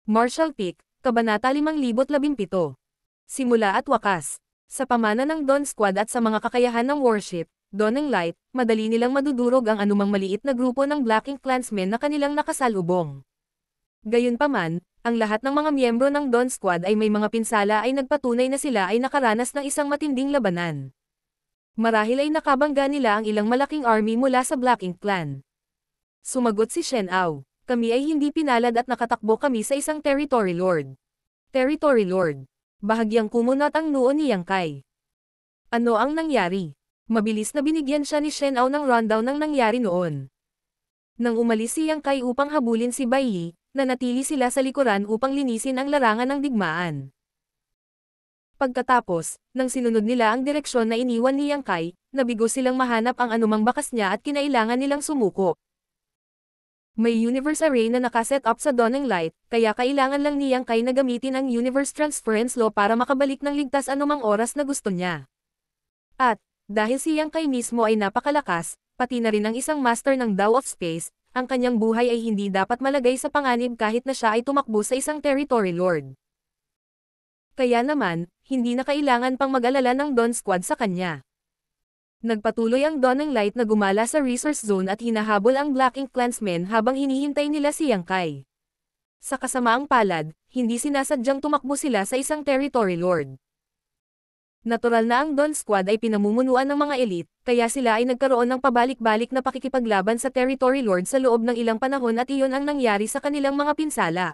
Marshall Peak, Kabanata 5017. Simula at wakas. Sa pamana ng Dawn Squad at sa mga kakayahan ng warship, Dawning Light, madali nilang madudurog ang anumang maliit na grupo ng Black Ink Clansmen na kanilang nakasalubong. Gayunpaman, ang lahat ng mga miyembro ng Dawn Squad ay may mga pinsala ay nagpatunay na sila ay nakaranas ng isang matinding labanan. Marahil ay nakabangga nila ang ilang malaking army mula sa Black Ink Clan. Sumagot si Shen Ao. Kami ay hindi pinalad at nakatakbo kami sa isang Territory Lord. Territory Lord. Bahagyang kumunat ang noo ni Yang Kai. Ano ang nangyari? Mabilis na binigyan siya ni Shen Ao ng rundown ng nangyari noon. Nang umalis si Yang Kai upang habulin si Bai Yi, nanatili sila sa likuran upang linisin ang larangan ng digmaan. Pagkatapos, nang sinunod nila ang direksyon na iniwan ni Yang Kai, nabigo silang mahanap ang anumang bakas niya at kinailangan nilang sumuko. May universe array na nakaset up sa Dawning Light, kaya kailangan lang ni Yang Kai na gamitin ang universe transference law para makabalik ng ligtas anumang oras na gusto niya. At, dahil si Yang Kai mismo ay napakalakas, pati na rin ang isang master ng Dao of Space, ang kanyang buhay ay hindi dapat malagay sa panganib kahit na siya ay tumakbo sa isang Territory Lord. Kaya naman, hindi na kailangan pang mag-alala ng Dawn Squad sa kanya. Nagpatuloy ang Dawning Light na gumala sa resource zone at hinahabol ang Black Ink Clansmen habang hinihintay nila si Yang Kai. Sa kasamaang palad, hindi sinasadyang tumakbo sila sa isang Territory Lord. Natural na ang Dawn Squad ay pinamumunuan ng mga elite, kaya sila ay nagkaroon ng pabalik-balik na pakikipaglaban sa Territory Lord sa loob ng ilang panahon at iyon ang nangyari sa kanilang mga pinsala.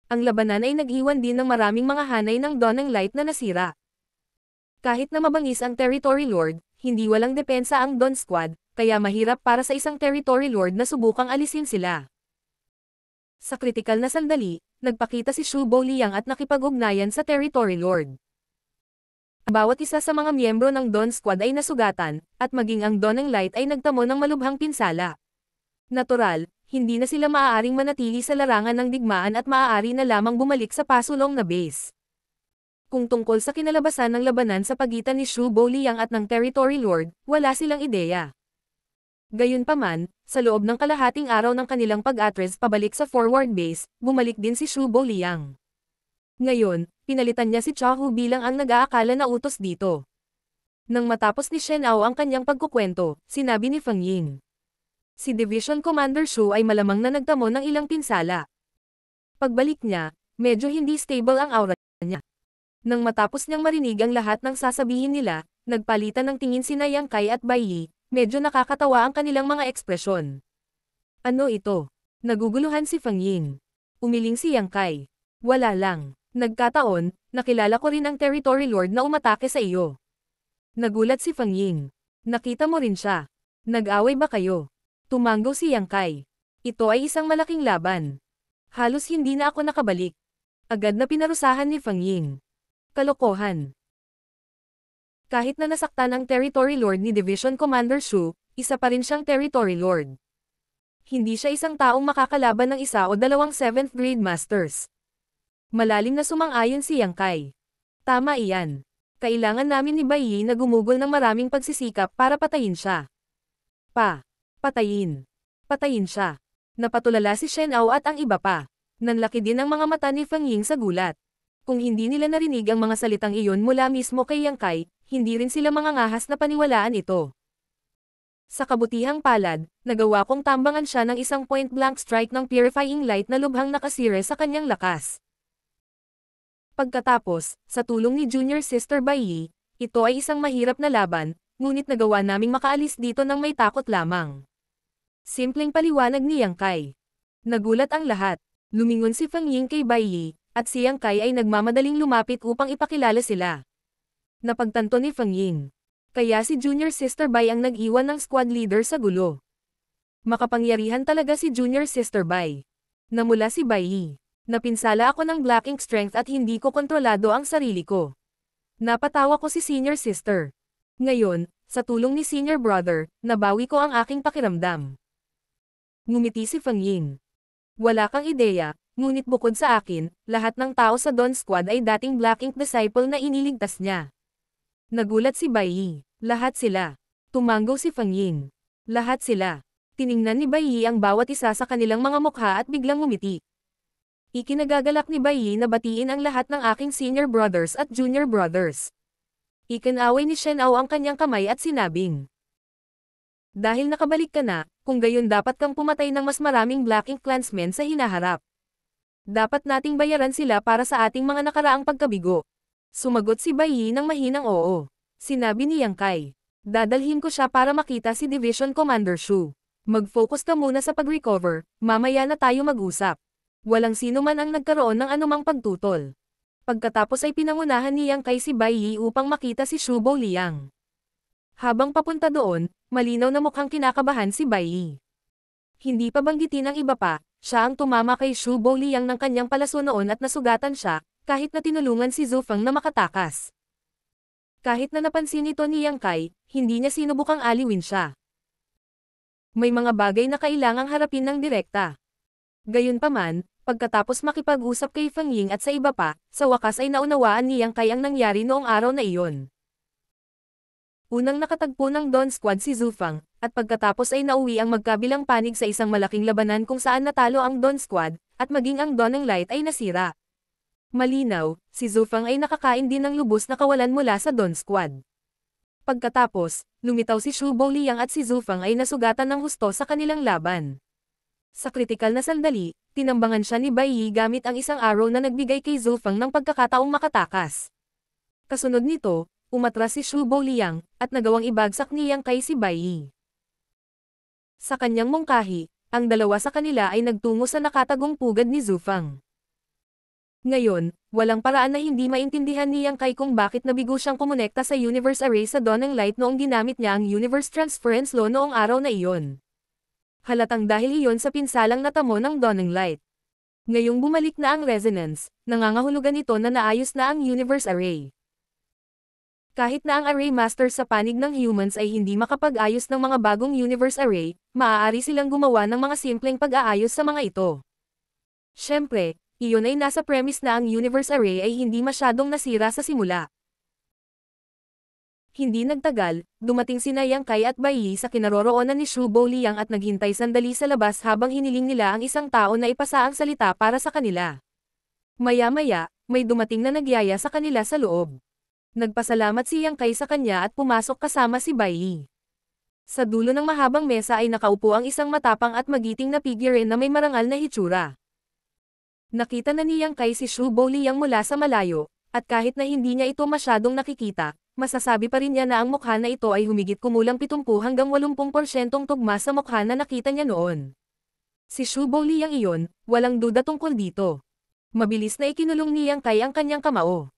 Ang labanan ay nag-iwan din ng maraming mga hanay ng Dawning Light na nasira. Kahit na mabangis ang Territory Lord, hindi walang depensa ang Dawn Squad, kaya mahirap para sa isang Territory Lord na subukang alisin sila. Sa kritikal na sandali, nagpakita si Shu Boliang at nakipag-ugnayan sa Territory Lord. Bawat isa sa mga miyembro ng Dawn Squad ay nasugatan, at maging ang Dawning Light ay nagtamo ng malubhang pinsala. Natural, hindi na sila maaaring manatili sa larangan ng digmaan at maaari na lamang bumalik sa pasulong na base. Kung tungkol sa kinalabasan ng labanan sa pagitan ni Shu Boliang at ng Territory Lord, wala silang ideya. Gayunpaman, sa loob ng kalahating araw ng kanilang pag-atres pabalik sa forward base, bumalik din si Shu Boliang. Ngayon, pinalitan niya si Cha Hu bilang ang nag-aakala na utos dito. Nang matapos ni Shen Ao ang kanyang pagkukwento, sinabi ni Feng Ying. Si Division Commander Shu ay malamang na nagtamo ng ilang pinsala. Pagbalik niya, medyo hindi stable ang aura niya. Nang matapos niyang marinig ang lahat ng sasabihin nila, nagpalitan ng tingin sina Yang Kai at Bai Yi, medyo nakakatawa ang kanilang mga ekspresyon. Ano ito? Naguguluhan si Feng Ying. Umiling si Yang Kai. Wala lang. Nagkataon, nakilala ko rin ang Territory Lord na umatake sa iyo. Nagulat si Feng Ying. Nakita mo rin siya. Nag-away ba kayo? Tumanggo si Yang Kai. Ito ay isang malaking laban. Halos hindi na ako nakabalik. Agad na pinarusahan ni Feng Ying. Kalokohan. Kahit na nasaktan ang Territory Lord ni Division Commander Shu, isa pa rin siyang Territory Lord. Hindi siya isang taong makakalaban ng isa o dalawang 7th grade masters. Malalim na sumang-ayon si Yang Kai. Tama iyan. Kailangan namin ni Bai Yi na gumugol ng maraming pagsisikap para patayin siya. Patayin. Patayin siya. Napatulala si Shen Ao at ang iba pa. Nanlaki din ang mga mata ni Feng Ying sa gulat. Kung hindi nila narinig ang mga salitang iyon mula mismo kay Yang Kai, hindi rin sila mangangahas na paniwalaan ito. Sa kabutihang palad, nagawa kong tambangan siya ng isang point-blank strike ng purifying light na lubhang nakasire sa kanyang lakas. Pagkatapos, sa tulong ni Junior Sister Bai Yi, ito ay isang mahirap na laban, ngunit nagawa naming makaalis dito ng may takot lamang. Simpleng paliwanag ni Yang Kai. Nagulat ang lahat. Lumingon si Feng Ying kay Bai Yi, at si Yang Kai ay nagmamadaling lumapit upang ipakilala sila. Napagtanto ni Feng Ying. Kaya si Junior Sister Bai ang nag-iwan ng squad leader sa gulo. Makapangyarihan talaga si Junior Sister Bai. Namula si Bai Yi. Napinsala ako ng Black Ink Strength at hindi ko kontrolado ang sarili ko. Napatawa ko si Senior Sister. Ngayon, sa tulong ni Senior Brother, nabawi ko ang aking pakiramdam. Ngumiti si Feng Ying. Wala kang ideya. Ngunit bukod sa akin, lahat ng tao sa Dawn Squad ay dating Black Ink disciple na iniligtas niya. Nagulat si Bai Yi. Lahat sila. Tumanggo si Feng Ying. Lahat sila. Tiningnan ni Bai Yi ang bawat isa sa kanilang mga mukha at biglang ngumiti. Ikinagagalak ni Bai Yi na batiin ang lahat ng aking senior brothers at junior brothers. Ikinaway ni Shen Ao ang kanyang kamay at sinabing, dahil nakabalik ka na, kung gayon dapat kang pumatay ng mas maraming Black Ink clansmen sa hinaharap. Dapat nating bayaran sila para sa ating mga nakaraang pagkabigo. Sumagot si Bai Yi ng mahinang oo. Sinabi ni Yang Kai, dadalhin ko siya para makita si Division Commander Shu. Mag-focus ka muna sa pag-recover, mamaya na tayo mag-usap. Walang sino man ang nagkaroon ng anumang pagtutol. Pagkatapos ay pinangunahan ni Yang Kai si Bai Yi upang makita si Shu Booliang. Habang papunta doon, malinaw na mukhang kinakabahan si Bai Yi. Hindi pa banggitin ang iba pa, siya ang tumama kay Shu Booliang ng kanyang palaso noon at nasugatan siya, kahit na tinulungan si Zhu Feng na makatakas. Kahit na napansin ito ni Yang Kai, hindi niya sinubukang aliwin siya. May mga bagay na kailangang harapin ng direkta. Gayunpaman, pagkatapos makipag-usap kay Feng Ying at sa iba pa, sa wakas ay naunawaan ni Yang Kai ang nangyari noong araw na iyon. Unang nakatagpo ng Dawn Squad si Zhu Feng, at pagkatapos ay nauwi ang magkabilang panig sa isang malaking labanan kung saan natalo ang Dawn Squad, at maging ang Dawn ng Light ay nasira. Malinaw, si Zhu Feng ay nakakain din ng lubos na kawalan mula sa Dawn Squad. Pagkatapos, lumitaw si Shu Booliang at si Zhu Feng ay nasugatan ng husto sa kanilang laban. Sa kritikal na sandali, tinambangan siya ni Bai Yi gamit ang isang arrow na nagbigay kay Zhu Feng ng pagkakataong makatakas. Kasunod nito, umatras si Shu Booliang, at nagawang ibagsak ni Yang Kai si Bai Yi. Sa kanyang mungkahi, ang dalawa sa kanila ay nagtungo sa nakatagong pugad ni Zhu Feng. Ngayon, walang paraan na hindi maintindihan ni Yang Kai kung bakit nabigo siyang kumonekta sa Universe Array sa Dawn ng Light noong ginamit niya ang Universe Transference Law noong araw na iyon. Halatang dahil iyon sa pinsalang natamo ng Dawn ng Light. Ngayong bumalik na ang Resonance, nangangahulugan ito na naayos na ang Universe Array. Kahit na ang Array Master sa panig ng humans ay hindi makapag-ayos ng mga bagong Universe Array, maaari silang gumawa ng mga simpleng pag-aayos sa mga ito. Siyempre, iyon ay nasa premise na ang Universe Array ay hindi masyadong nasira sa simula. Hindi nagtagal, dumating sina Yang Kai at Bai Yi sa kinaroroonan ni Shu Booliang at naghintay sandali sa labas habang hiniling nila ang isang tao na ipasa ang salita para sa kanila. Maya-maya, may dumating na nagyaya sa kanila sa loob. Nagpasalamat si Yang Kai sa kanya at pumasok kasama si Bai Yi. Sa dulo ng mahabang mesa ay nakaupo ang isang matapang at magiting na figurine na may marangal na hitsura. Nakita na ni Yang Kai si Shu Booliang mula sa malayo, at kahit na hindi niya ito masyadong nakikita, masasabi pa rin niya na ang mukha na ito ay humigit kumulang 70 hanggang 80% tugma sa mukha na nakita niya noon. Si Shu Booliang iyon, walang duda tungkol dito. Mabilis na ikinulong ni Yang Kai ang kanyang kamao.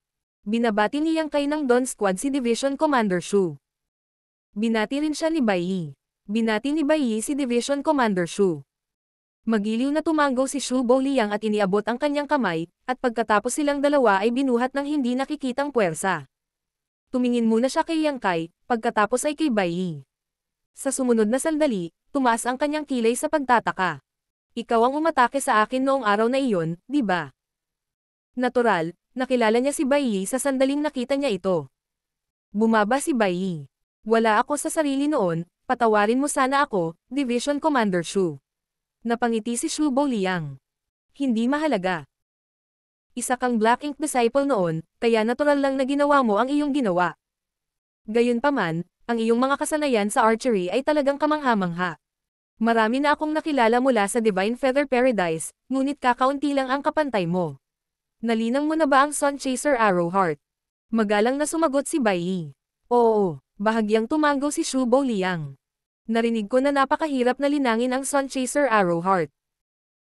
Binabati ni Yang Kai ng Dawn Squad si Division Commander Shu. Binati rin siya ni Bai Yi. Binati ni Bai Yi si Division Commander Shu. Magiliw na tumango si Shu Booliang at iniabot ang kanyang kamay, at pagkatapos silang dalawa ay binuhat ng hindi nakikitang puwersa. Tumingin muna siya kay Yang Kai, pagkatapos ay kay Bai Yi. Sa sumunod na sandali, tumaas ang kanyang kilay sa pagtataka. Ikaw ang umatake sa akin noong araw na iyon, di ba? Natural, nakilala niya si Bai Yi sa sandaling nakita niya ito. Bumaba si Bai Yi. Wala ako sa sarili noon, patawarin mo sana ako, Division Commander Shu. Napangiti si Shu Booliang. Hindi mahalaga. Isa kang Black Ink disciple noon, kaya natural lang na ginawa mo ang iyong ginawa. Gayunpaman, ang iyong mga kasanayan sa archery ay talagang kamangha-mangha. Marami na akong nakilala mula sa Divine Feather Paradise, ngunit kakaunti lang ang kapantay mo. Nalinang mo na ba ang Sun Chaser Arrowheart? Magalang na sumagot si Bai Yi. Oo, bahagyang tumango si Shu Booliang. Narinig ko na napakahirap na linangin ang Sun Chaser Arrowheart.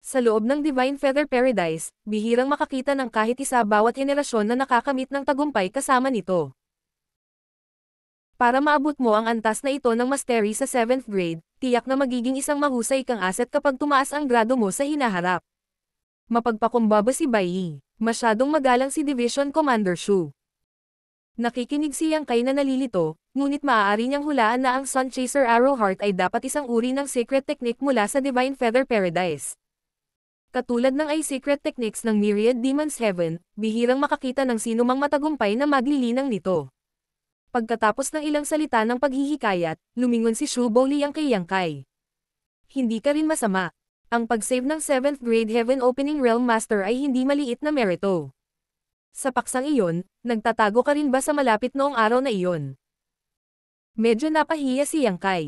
Sa loob ng Divine Feather Paradise, bihirang makakita ng kahit isa bawat henerasyon na nakakamit ng tagumpay kasama nito. Para maabot mo ang antas na ito ng mastery sa 7th grade, tiyak na magiging isang mahusay kang asset kapag tumaas ang grado mo sa hinaharap. Mapagpakumbaba si Bai Yi. Masyadong magalang si Division Commander Shu. Nakikinig si Yang Kai na nalilito, ngunit maaari niyang hulaan na ang Sun Chaser Arrowheart ay dapat isang uri ng secret technique mula sa Divine Feather Paradise. Katulad ng ay secret techniques ng Myriad Demon's Heaven, bihirang makakita ng sinumang matagumpay na maglilinang nito. Pagkatapos ng ilang salita ng paghihikayat, lumingon si Shu Booliang kay Yang Kai. Hindi ka rin masama. Ang pag-save ng 7th grade Heaven Opening Realm Master ay hindi maliit na merito. Sa paksang iyon, nagtatago ka rin ba sa malapit noong araw na iyon? Medyo napahiya si Yang Kai.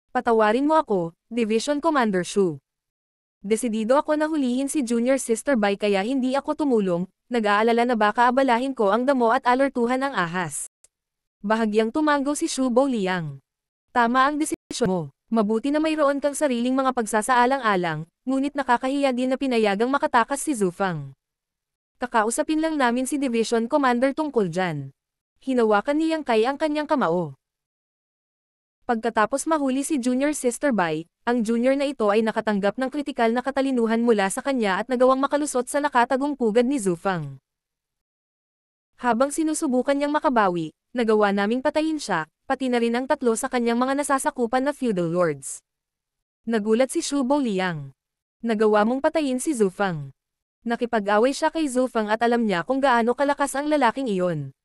Patawarin mo ako, Division Commander Shu. Desidido ako na hulihin si Junior Sister Bai kaya hindi ako tumulong, nag-aalala na baka abalahin ko ang damo at alertuhan ang ahas. Bahagyang tumanggo si Shu Boliang. Tama ang desisyon mo. Mabuti na mayroon kang sariling mga pagsasaalang-alang, ngunit nakakahiya din na pinayagang makatakas si Zhu Fang. Kakausapin lang namin si Division Commander tungkol dyan. Hinawakan ni Yang Kai ang kanyang kamao. Pagkatapos mahuli si Junior Sister Bai, ang junior na ito ay nakatanggap ng kritikal na katalinuhan mula sa kanya at nagawang makalusot sa nakatagong pugad ni Zhu Fang. Habang sinusubukan niyang makabawi, nagawa naming patayin siya, pati na rin ang tatlo sa kanyang mga nasasakupan na feudal lords. Nagulat si Shu Boliang. Nagawa mong patayin si Zhu Fang. Nakipag-away siya kay Zhu Fang at alam niya kung gaano kalakas ang lalaking iyon.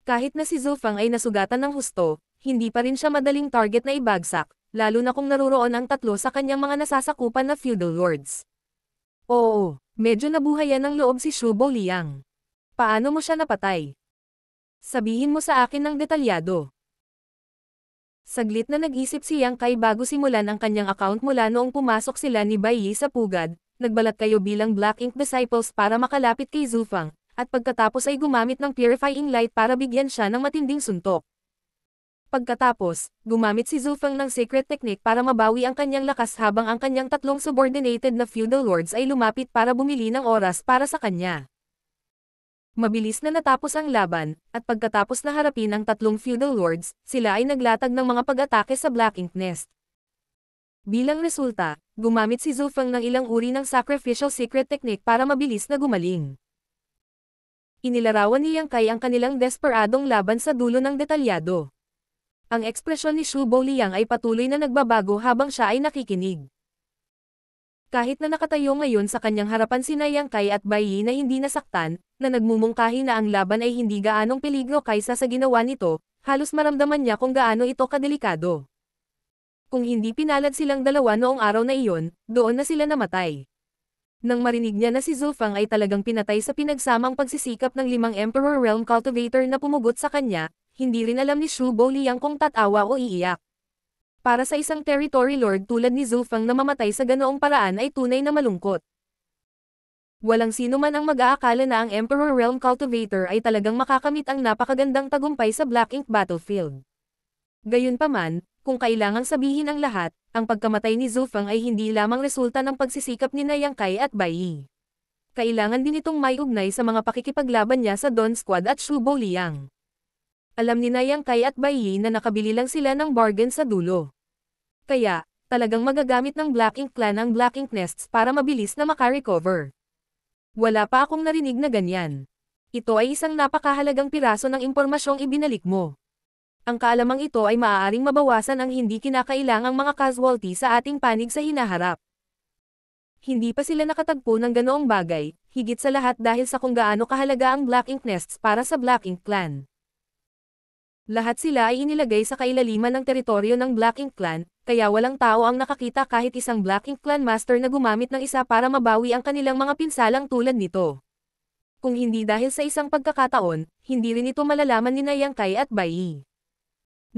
Kahit na si Zhu Fang ay nasugatan ng husto, hindi pa rin siya madaling target na ibagsak, lalo na kung naruroon ang tatlo sa kanyang mga nasasakupan na feudal lords. Oo, medyo nabuhayan ng loob si Shu Boliang. Paano mo siya napatay? Sabihin mo sa akin ng detalyado. Saglit na nag-isip si Yang Kai bago simulan ang kanyang account mula noong pumasok sila ni Bai Yi sa pugad, nagbalat kayo bilang Black Ink Disciples para makalapit kay Zhu Fang, at pagkatapos ay gumamit ng Purifying Light para bigyan siya ng matinding suntok. Pagkatapos, gumamit si Zhu Fang ng secret technique para mabawi ang kanyang lakas habang ang kanyang tatlong subordinated na feudal lords ay lumapit para bumili ng oras para sa kanya. Mabilis na natapos ang laban, at pagkatapos na harapin ang tatlong feudal lords, sila ay naglatag ng mga pag-atake sa Black Ink Nest. Bilang resulta, gumamit si Zhu Fang ng ilang uri ng sacrificial secret technique para mabilis na gumaling. Inilarawan ni Yang Kai ang kanilang desperadong laban sa dulo ng detalyado. Ang ekspresyon ni Shu Boliang ay patuloy na nagbabago habang siya ay nakikinig. Kahit na nakatayo ngayon sa kanyang harapan sina Yang Kai at Bai Yi na hindi nasaktan, na nagmumungkahi na ang laban ay hindi gaanong peligro kaysa sa ginawa nito, halos maramdaman niya kung gaano ito kadelikado. Kung hindi pinalad silang dalawa noong araw na iyon, doon na sila namatay. Nang marinig niya na si Zhu Fang ay talagang pinatay sa pinagsamang pagsisikap ng 5 Emperor Realm Cultivator na pumugot sa kanya, hindi rin alam ni Shu Boliang kung tatawa o iiyak. Para sa isang territory lord tulad ni Zhu Fang na mamatay sa ganoong paraan ay tunay na malungkot. Walang sino man ang mag-aakala na ang Emperor Realm Cultivator ay talagang makakamit ang napakagandang tagumpay sa Black Ink battlefield. Gayunpaman, kung kailangang sabihin ang lahat, ang pagkamatay ni Zhu Fang ay hindi lamang resulta ng pagsisikap ni Yang Kai at Bai Yi. Kailangan din itong may ugnay sa mga pakikipaglaban niya sa Dawn Squad at Shu Boliang. Alam ni Yang Kai at Bai Yi na nakabili lang sila ng bargain sa dulo. Kaya, talagang magagamit ng Black Ink Clan ang Black Ink Nests para mabilis na makarecover. Wala pa akong narinig na ganyan. Ito ay isang napakahalagang piraso ng impormasyong ibinalik mo. Ang kaalamang ito ay maaaring mabawasan ang hindi kinakailangang mga casualty sa ating panig sa hinaharap. Hindi pa sila nakatagpo ng ganoong bagay, higit sa lahat dahil sa kung gaano kahalaga ang Black Ink Nests para sa Black Ink Clan. Lahat sila ay inilagay sa kailaliman ng teritoryo ng Black Ink Clan, kaya walang tao ang nakakita kahit isang Black Ink Clan Master na gumamit ng isa para mabawi ang kanilang mga pinsalang tulad nito. Kung hindi dahil sa isang pagkakataon, hindi rin ito malalaman ni Yang Kai at Bai Yi.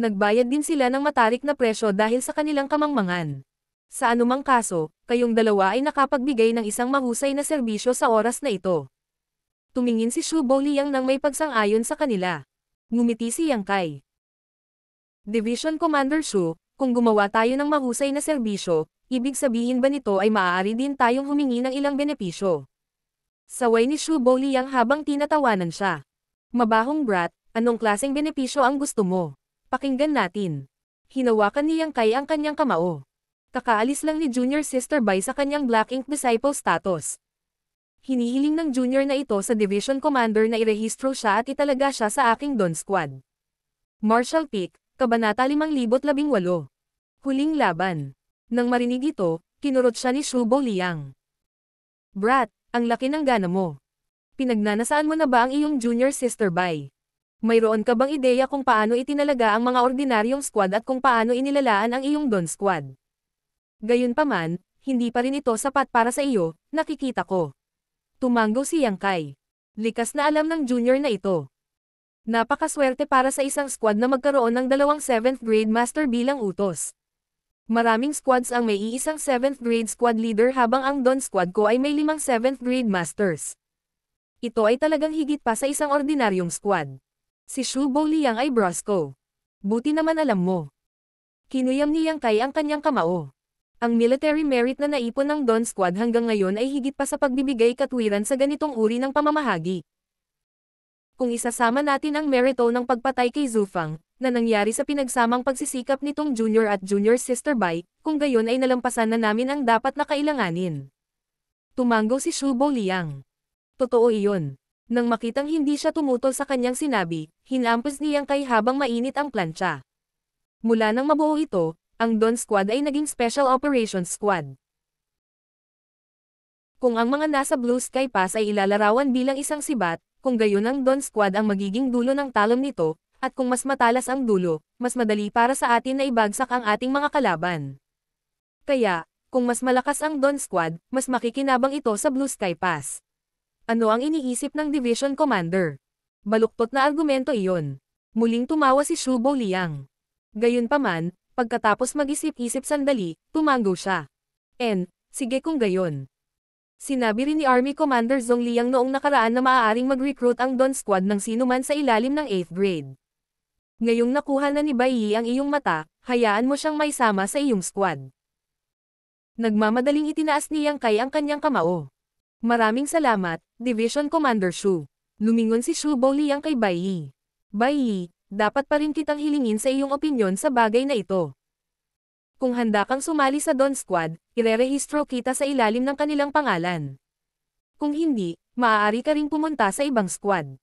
Nagbayad din sila ng matarik na presyo dahil sa kanilang kamangmangan. Sa anumang kaso, kayong dalawa ay nakapagbigay ng isang mahusay na serbisyo sa oras na ito. Tumingin si Shu Boliang nang may pagsang-ayon sa kanila. Ngumiti si Yang Kai. Division Commander Shu, kung gumawa tayo ng mahusay na serbisyo, ibig sabihin ba nito ay maaari din tayong humingi ng ilang benepisyo? Saway ni Shu Boliang habang tinatawanan siya. Mabahong brat, anong klaseng benepisyo ang gusto mo? Pakinggan natin. Hinawakan ni Yang Kai ang kanyang kamao. Kakaalis lang ni Junior Sister Bai sa kanyang Black Ink Disciple status. Hinihiling ng junior na ito sa Division Commander na irehistro siya at italaga siya sa aking Dawn Squad. Marshall Peak, Kabanata 5018. Huling laban. Nang marinig ito, kinurot siya ni Shu Boliang. Brat, ang laki ng gana mo. Pinagnanasaan mo na ba ang iyong Junior Sister Bai? Mayroon ka bang ideya kung paano itinalaga ang mga ordinaryong squad at kung paano inilalaan ang iyong Dawn Squad? Gayunpaman, hindi pa rin ito sapat para sa iyo, nakikita ko. Tumango si Yang Kai. Likas na alam ng junior na ito. Napakaswerte para sa isang squad na magkaroon ng dalawang 7th grade master bilang utos. Maraming squads ang may iisang 7th grade squad leader habang ang Dawn squad ko ay may 5 7th grade masters. Ito ay talagang higit pa sa isang ordinaryong squad. Si Shu Liang ay Brosco. Buti naman alam mo. Kinuyam ni Yang Kai ang kanyang kamao. Ang military merit na naipon ng Dawn squad hanggang ngayon ay higit pa sa pagbibigay katwiran sa ganitong uri ng pamamahagi. Kung isasama natin ang merito ng pagpatay kay Zufang, na nangyari sa pinagsamang pagsisikap nitong junior at junior sister Bai, kung gayon ay nalampasan na namin ang dapat na kailanganin. Tumango si Shu Liang. Totoo iyon. Nang makitang hindi siya tumutol sa kanyang sinabi, hinampos ni Yang Kai habang mainit ang plancha. Mula nang mabuo ito, ang Dawn Squad ay naging Special Operations Squad. Kung ang mga nasa Blue Sky Pass ay ilalarawan bilang isang sibat, kung gayon ang Dawn Squad ang magiging dulo ng talon nito, at kung mas matalas ang dulo, mas madali para sa atin na ibagsak ang ating mga kalaban. Kaya, kung mas malakas ang Dawn Squad, mas makikinabang ito sa Blue Sky Pass. Ano ang iniisip ng Division Commander? Baluktot na argumento iyon. Muling tumawa si Shu Liang. Gayunpaman, pagkatapos mag-isip-isip sandali, tumango siya. Sige kung gayon. Sinabi rin ni Army Commander Zhong Liang noong nakaraan na maaaring mag-recruit ang Dawn Squad ng sino man sa ilalim ng 8th grade. Ngayong nakuha na ni Bai Yi ang iyong mata, hayaan mo siyang maisama sa iyong squad. Nagmamadaling itinaas ni Yang Kai ang kanyang kamao. Maraming salamat, Division Commander Shu. Lumingon si Shu Liang kay Bai Yi. Bai Yi, dapat pa rin kitang hilingin sa iyong opinyon sa bagay na ito. Kung handa kang sumali sa Dawn Squad, irerehistro kita sa ilalim ng kanilang pangalan. Kung hindi, maaari ka ring pumunta sa ibang squad.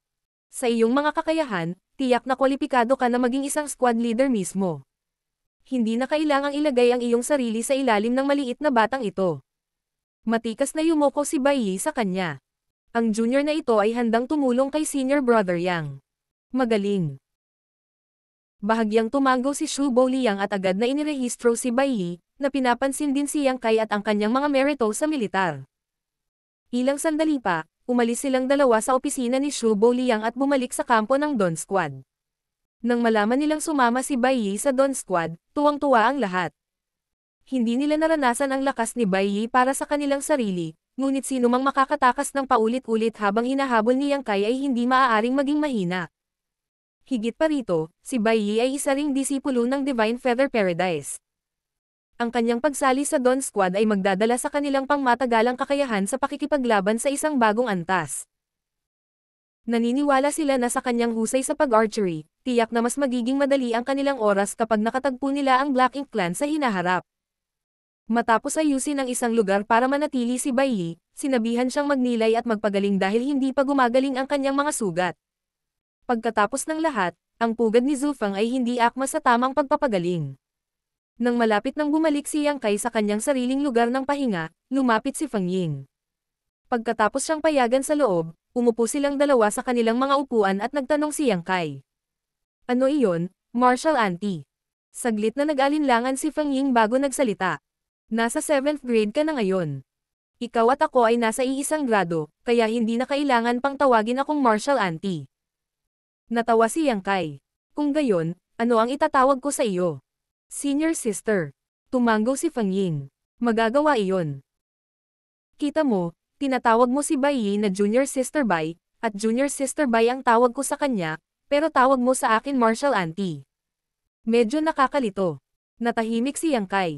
Sa iyong mga kakayahan, tiyak na kwalipikado ka na maging isang squad leader mismo. Hindi na kailangang ilagay ang iyong sarili sa ilalim ng maliit na batang ito. Matikas na yumoko si Bai Yi sa kanya. Ang junior na ito ay handang tumulong kay senior brother Yang. Magaling. Bahagyang tumango si Shu Liang at agad na inirehistro si Bai Yi, na pinapansin din si Yang Kai at ang kanyang mga merito sa militar. Ilang sandali pa, umalis silang dalawa sa opisina ni Shu Liang at bumalik sa kampo ng Dawn Squad. Nang malaman nilang sumama si Bai Yi sa Dawn Squad, tuwang-tuwa ang lahat. Hindi nila naranasan ang lakas ni Bai Yi para sa kanilang sarili, ngunit sino mang makakatakas ng paulit-ulit habang hinahabol ni Yang Kai ay hindi maaaring maging mahina. Higit pa rito, si Bai Yi ay isa ring disipulo ng Divine Feather Paradise. Ang kanyang pagsali sa Dawn Squad ay magdadala sa kanilang pangmatagalang kakayahan sa pakikipaglaban sa isang bagong antas. Naniniwala sila na sa kanyang husay sa pag-archery, tiyak na mas magiging madali ang kanilang oras kapag nakatagpo nila ang Black Ink Clan sa hinaharap. Matapos ayusin ang isang lugar para manatili si Bai Yi, sinabihan siyang magnilay at magpagaling dahil hindi pa gumagaling ang kanyang mga sugat. Pagkatapos ng lahat, ang pugad ni Zufang ay hindi akma sa tamang pagpapagaling. Nang malapit nang bumalik si Yang Kai sa kanyang sariling lugar ng pahinga, lumapit si Feng Ying. Pagkatapos siyang payagan sa loob, umupo silang dalawa sa kanilang mga upuan at nagtanong si Yang Kai. Ano iyon, Martial Auntie? Saglit na nag-alinlangan si Feng Ying bago nagsalita. Nasa 7th grade ka na ngayon. Ikaw at ako ay nasa iisang grado, kaya hindi na kailangan pang tawagin akong Martial Auntie. Natawa si Yang Kai. Kung gayon, ano ang itatawag ko sa iyo? Senior sister. Tumango si Feng Ying. Magagawa iyon. Kita mo, tinatawag mo si Bai Yi na Junior Sister Bai, at Junior Sister Bai ang tawag ko sa kanya, pero tawag mo sa akin Martial Auntie. Medyo nakakalito. Natahimik si Yang Kai.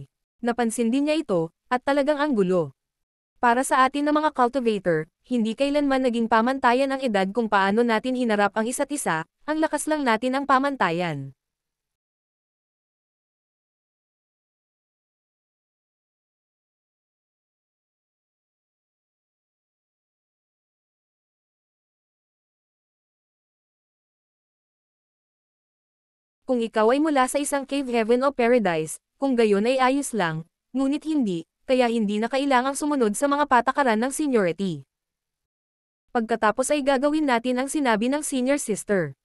Napansin din niya ito, at talagang ang gulo. Para sa atin na mga cultivator, hindi kailanman naging pamantayan ang edad kung paano natin hinarap ang isa't isa, ang lakas lang natin ang pamantayan. Kung ikaw ay mula sa isang cave heaven o paradise, kung gayon ay ayos lang, ngunit hindi, kaya hindi na kailangang sumunod sa mga patakaran ng seniority. Pagkatapos ay gagawin natin ang sinabi ng senior sister.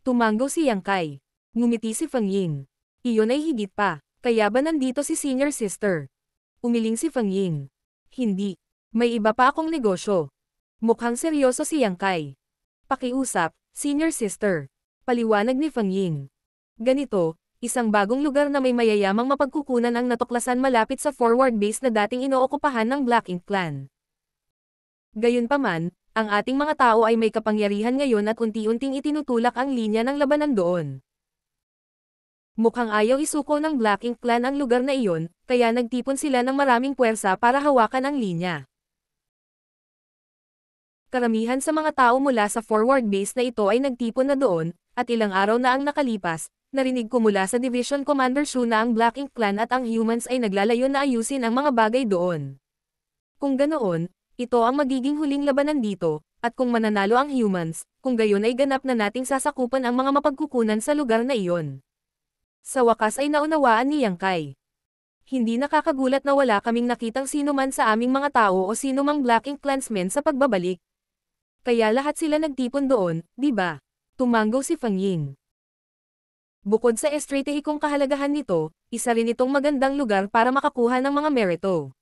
Tumango si Yang Kai. Ngumiti si Feng Ying. Iyon ay higit pa, kaya ba nandito si senior sister? Umiling si Feng Ying. Hindi. May iba pa akong negosyo. Mukhang seryoso si Yang Kai. Pakiusap, senior sister. Paliwanag ni Feng Ying. Ganito, isang bagong lugar na may mayayamang mapagkukunan ang natuklasan malapit sa forward base na dating inookupahan ng Black Ink Clan. Gayunpaman, ang ating mga tao ay may kapangyarihan ngayon at unti-unting itinutulak ang linya ng labanan doon. Mukhang ayaw isuko ng Black Ink Clan ang lugar na iyon, kaya nagtipon sila ng maraming puwersa para hawakan ang linya. Karamihan sa mga tao mula sa forward base na ito ay nagtipon na doon, at ilang araw na ang nakalipas, narinig ko mula sa Division Commander Shu na ang Black Ink Clan at ang humans ay naglalayo na ayusin ang mga bagay doon. Kung ganoon, ito ang magiging huling labanan dito, at kung mananalo ang humans, kung gayon ay ganap na nating sasakupan ang mga mapagkukunan sa lugar na iyon. Sa wakas ay naunawaan ni Yang Kai. Hindi nakakagulat na wala kaming nakitang sino man sa aming mga tao o sino mang Black Ink Clansmen sa pagbabalik. Kaya lahat sila nagtipon doon, di ba? Tumanggo si Feng Ying. Bukod sa estratehikong kahalagahan nito, isa rin itong magandang lugar para makakuha ng mga merito.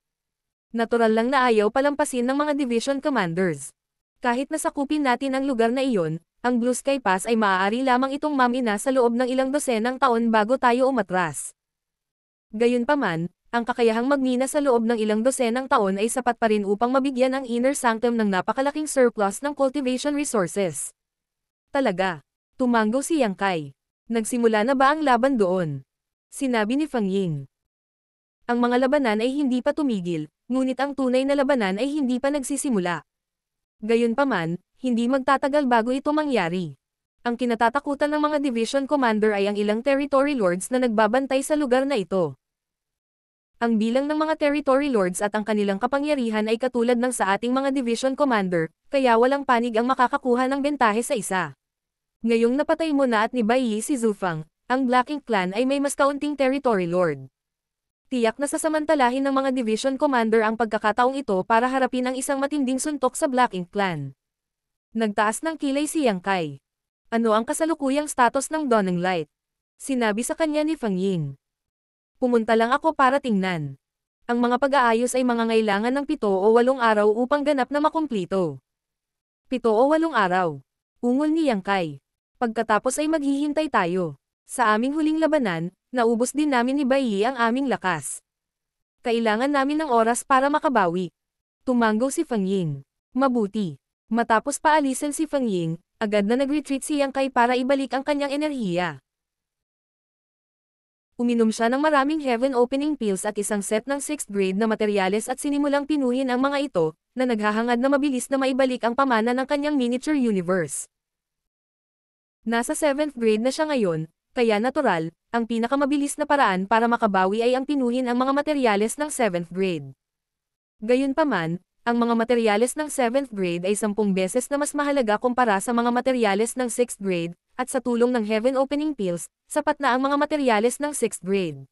Natural lang na ayaw palampasin ng mga division commanders. Kahit nasakupin natin ang lugar na iyon, ang Blue Sky Pass ay maaari lamang itong mamina sa loob ng ilang dosenang taon bago tayo umatras. Gayunpaman, ang kakayahang magmina sa loob ng ilang dosenang taon ay sapat pa rin upang mabigyan ang Inner Sanctum ng napakalaking surplus ng cultivation resources. Talaga. Tumanggo si Yang Kai. Nagsimula na ba ang laban doon? Sinabi ni Feng Ying. Ang mga labanan ay hindi pa tumigil, ngunit ang tunay na labanan ay hindi pa nagsisimula. Gayunpaman, hindi magtatagal bago ito mangyari. Ang kinatatakutan ng mga division commander ay ang ilang territory lords na nagbabantay sa lugar na ito. Ang bilang ng mga territory lords at ang kanilang kapangyarihan ay katulad ng sa ating mga division commander, kaya walang panig ang makakakuha ng bentahe sa isa. Ngayong napatay mo na at ni Bai Yi si Zhu Fang, ang Black Ink Clan ay may mas kaunting territory lord. Tiyak na sasamantalahin ng mga division commander ang pagkakataong ito para harapin ang isang matinding suntok sa Black Ink Clan. Nagtaas ng kilay si Yang Kai. Ano ang kasalukuyang status ng Dawning Light? Sinabi sa kanya ni Feng Ying. Pumunta lang ako para tingnan. Ang mga pag-aayos ay mangangailangan ng 7 o 8 araw upang ganap na makumplito. 7 o 8 araw. Ungol ni Yang Kai. Pagkatapos ay maghihintay tayo. Sa aming huling labanan, naubos din namin ni Bai Yi ang aming lakas. Kailangan namin ng oras para makabawi. Tumanggo si Feng Ying. Mabuti. Matapos paalisin si Feng Ying, agad na nag-retreat si Yang Kai para ibalik ang kanyang enerhiya. Uminom siya ng maraming heaven opening pills at isang set ng 6th grade na materyales at sinimulang pinuhin ang mga ito, na naghahangad na mabilis na maibalik ang pamana ng kanyang miniature universe. Nasa 7th grade na siya ngayon, kaya natural, ang pinakamabilis na paraan para makabawi ay ang pinuhin ang mga materyales ng 7th grade. Gayunpaman, ang mga materyales ng 7th grade ay 10 beses na mas mahalaga kumpara sa mga materyales ng 6th grade, at sa tulong ng heaven opening pills, sapat na ang mga materyales ng 6th grade.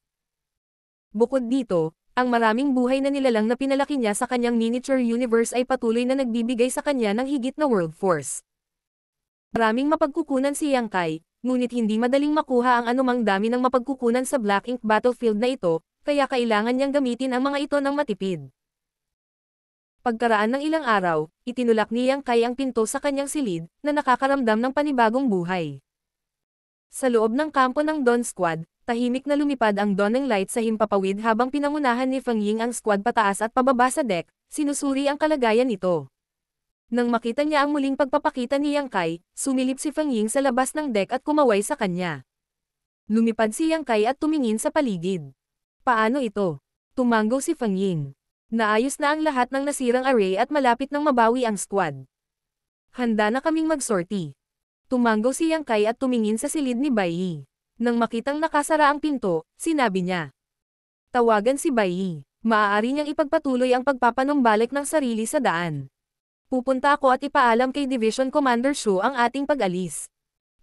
Bukod dito, ang maraming buhay na nilalang na pinalaki niya sa kanyang miniature universe ay patuloy na nagbibigay sa kanya ng higit na world force. Maraming mapagkukunan si Yang Kai, ngunit hindi madaling makuha ang anumang dami ng mapagkukunan sa Black Ink battlefield na ito, kaya kailangan niyang gamitin ang mga ito ng matipid. Pagkaraan ng ilang araw, itinulak ni Yang Kai ang pinto sa kanyang silid, na nakakaramdam ng panibagong buhay. Sa loob ng kampo ng Dawn Squad, tahimik na lumipad ang Dawning Light sa himpapawid habang pinangunahan ni Feng Ying ang squad pataas at pababa sa deck, sinusuri ang kalagayan nito. Nang makita niya ang muling pagpapakita ni Yang Kai, sumilip si Feng Ying sa labas ng deck at kumaway sa kanya. Lumipad si Yang Kai at tumingin sa paligid. Paano ito? Tumanggo si Feng Ying. Naayos na ang lahat ng nasirang array at malapit nang mabawi ang squad. Handa na kaming magsorti. Tumanggo si Yang Kai at tumingin sa silid ni Bai Yi. Nang makitang nakasara ang pinto, sinabi niya. Tawagan si Bai Yi. Maaari niyang ipagpatuloy ang pagpapanumbalik ng sarili sa daan. Pupunta ako at ipaalam kay Division Commander Shu ang ating pag-alis.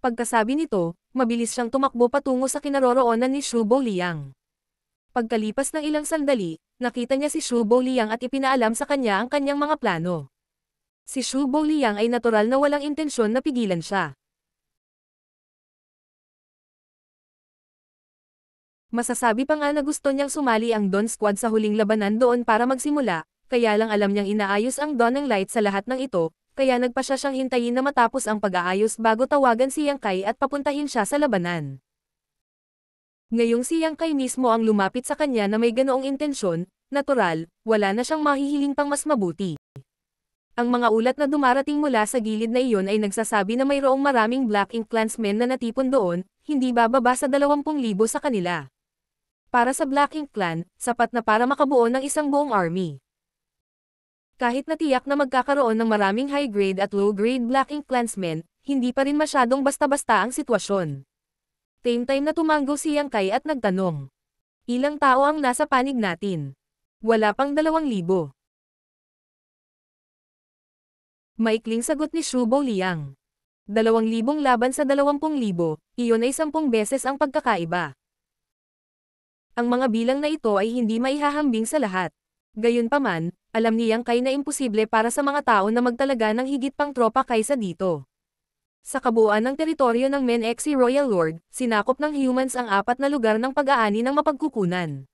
Pagkasabi nito, mabilis siyang tumakbo patungo sa kinaroroonan ni Shu Boliang. Pagkalipas ng ilang sandali, nakita niya si Shu Boliang at ipinaalam sa kanya ang kanyang mga plano. Si Shu Boliang ay natural na walang intensyon na pigilan siya. Masasabi pa nga na gusto niyang sumali ang Dawn Squad sa huling labanan doon para magsimula, kaya lang alam niyang inaayos ang Dawn ng Light sa lahat ng ito, kaya nagpa siya siyang hintayin na matapos ang pag-aayos bago tawagan si Yang Kai at papuntahin siya sa labanan. Ngayong si Yang Kai mismo ang lumapit sa kanya na may ganoong intensyon, natural, wala na siyang mahihiling pang mas mabuti. Ang mga ulat na dumarating mula sa gilid na iyon ay nagsasabi na mayroong maraming Black Ink Clansmen na natipon doon, hindi bababa sa 20,000 sa kanila. Para sa Black Ink Clan, sapat na para makabuo ng isang buong army. Kahit natiyak na magkakaroon ng maraming high-grade at low-grade Black Ink Clansmen, hindi pa rin masyadong basta-basta ang sitwasyon. Same time na tumanggo si Yang Kai at nagtanong. Ilang tao ang nasa panig natin? Wala pang 2,000. Maikling sagot ni Shu Liang. 2,000 laban sa 20,000, iyon ay 10 beses ang pagkakaiba. Ang mga bilang na ito ay hindi maihahambing sa lahat. Gayunpaman, alam ni Yang Kai na imposible para sa mga tao na magtalaga ng higit pang tropa kaysa dito. Sa kabuuan ng teritoryo ng Men-Xi Royal Lord, sinakop ng humans ang 4 na lugar ng pag-aani ng mapagkukunan.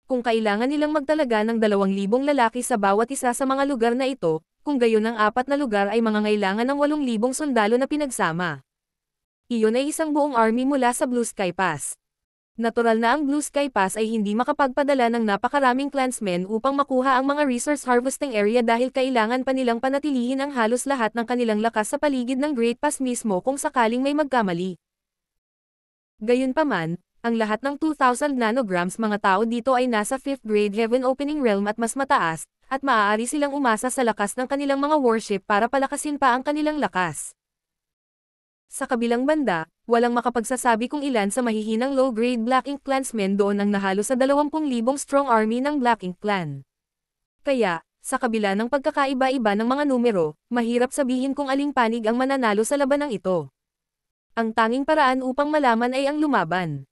Kung kailangan nilang magtalaga ng 2,000 lalaki sa bawat isa sa mga lugar na ito, kung gayon ang 4 na lugar ay mangangailangan ng 8,000 sundalo na pinagsama. Iyon ay isang buong army mula sa Blue Sky Pass. Natural na ang Blue Sky Pass ay hindi makapagpadala ng napakaraming clansmen upang makuha ang mga resource harvesting area dahil kailangan pa nilang panatilihin ang halos lahat ng kanilang lakas sa paligid ng Great Pass mismo kung sakaling may magkamali. Gayunpaman, ang lahat ng 2,000 nanograms mga tao dito ay nasa 5th grade Heaven Opening Realm at mas mataas, at maaari silang umasa sa lakas ng kanilang mga warship para palakasin pa ang kanilang lakas. Sa kabilang banda, walang makapagsasabi kung ilan sa mahihinang low-grade Black Ink Clansmen doon ang nahalo sa 20,000 strong army ng Black Ink Clan. Kaya, sa kabila ng pagkakaiba-iba ng mga numero, mahirap sabihin kung aling panig ang mananalo sa labanang ito. Ang tanging paraan upang malaman ay ang lumaban.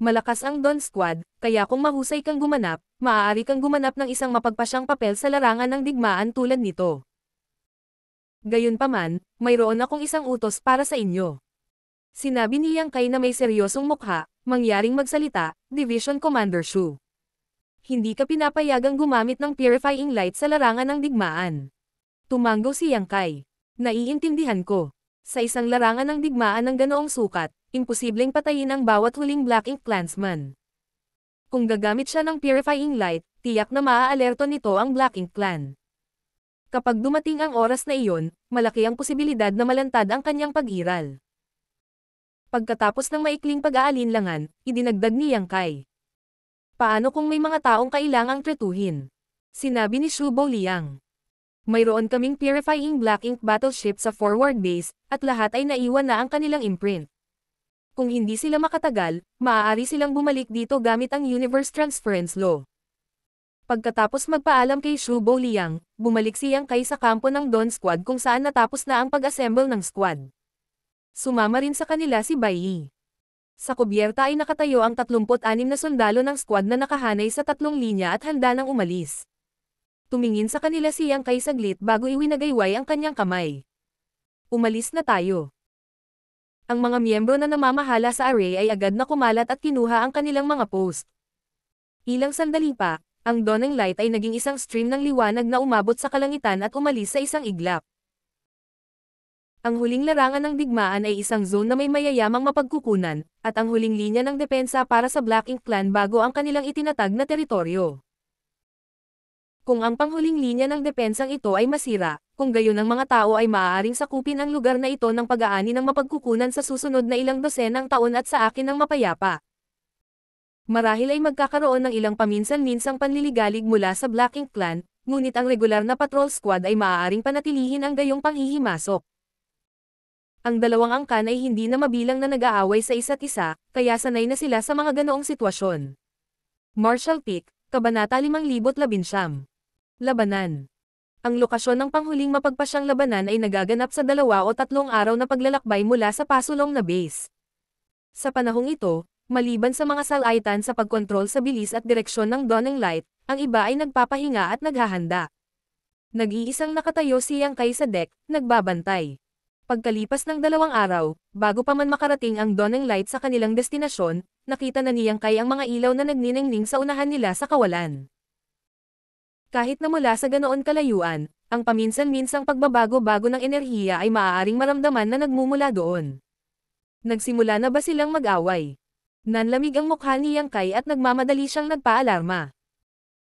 Malakas ang Dawn Squad, kaya kung mahusay kang gumanap, maaari kang gumanap ng isang mapagpasyang papel sa larangan ng digmaan tulad nito. Gayunpaman, mayroon akong isang utos para sa inyo. Sinabi ni Yang Kai na may seryosong mukha, mangyaring magsalita, Division Commander Shu. Hindi ka pinapayagang gumamit ng Purifying Light sa larangan ng digmaan. Tumanggo si Yang Kai. Naiintindihan ko. Sa isang larangan ng digmaan ng ganoong sukat, imposibleng patayin ang bawat huling Black Ink Clansman. Kung gagamit siya ng Purifying Light, tiyak na maaalerto nito ang Black Ink Clan. Kapag dumating ang oras na iyon, malaki ang posibilidad na malantad ang kanyang pag-iral. Pagkatapos ng maikling pag-aalinlangan, idinagdag ni Yang Kai. Paano kung may mga taong kailangang tretuhin? Sinabi ni Shu Liang. Mayroon kaming Purifying Black Ink battleship sa forward base, at lahat ay naiwan na ang kanilang imprint. Kung hindi sila makatagal, maaari silang bumalik dito gamit ang Universe Transference Law. Pagkatapos magpaalam kay Shu Liang, bumalik si Yang Kai sa kampo ng Dawn Squad kung saan natapos na ang pag-assemble ng squad. Sumama rin sa kanila si Bai Yi. Sa kubyerta ay nakatayo ang 36 na sundalo ng squad na nakahanay sa 3 linya at handa nang umalis. Tumingin sa kanila si Yang Kai saglit bago iwinagayway ang kanyang kamay. Umalis na tayo. Ang mga miyembro na namamahala sa array ay agad na kumalat at kinuha ang kanilang mga post. Ilang sandali pa, ang Dawn ng Light ay naging isang stream ng liwanag na umabot sa kalangitan at umalis sa isang iglap. Ang huling larangan ng digmaan ay isang zone na may mayayamang mapagkukunan, at ang huling linya ng depensa para sa Black Ink Clan bago ang kanilang itinatag na teritoryo. Kung ang panghuling linya ng depensang ito ay masira, kung gayon ang mga tao ay maaaring sakupin ang lugar na ito ng pag-aani ng mapagkukunan sa susunod na ilang dosenang taon at sa akin ng mapayapa. Marahil ay magkakaroon ng ilang paminsan-minsang panliligalig mula sa Black Ink Clan, ngunit ang regular na patrol squad ay maaaring panatilihin ang gayong panghihimasok. Ang dalawang angkan ay hindi na mabilang na nag-aaway sa isa't isa, kaya sanay na sila sa mga ganoong sitwasyon. Marshall Peak, Kabanata 519. Labanan. Ang lokasyon ng panghuling mapagpasyang labanan ay nagaganap sa 2 o 3 araw na paglalakbay mula sa pasulong na base. Sa panahong ito, maliban sa mga salaitan sa pagkontrol sa bilis at direksyon ng Dawn ng Light, ang iba ay nagpapahinga at naghahanda. Nag-iisang nakatayo si Yang Kai sa deck, nagbabantay. Pagkalipas ng 2 araw, bago pa man makarating ang Dawn ng Light sa kanilang destinasyon, nakita na niyang Kai ang mga ilaw na nagniningning sa unahan nila sa kawalan. Kahit na mula sa ganoon kalayuan, ang paminsan-minsang pagbabago-bago ng enerhiya ay maaaring maramdaman na nagmumula doon. Nagsimula na ba silang mag-away? Nanlamig ang mukha ni Yang Kai at nagmamadali siyang nagpaalarma.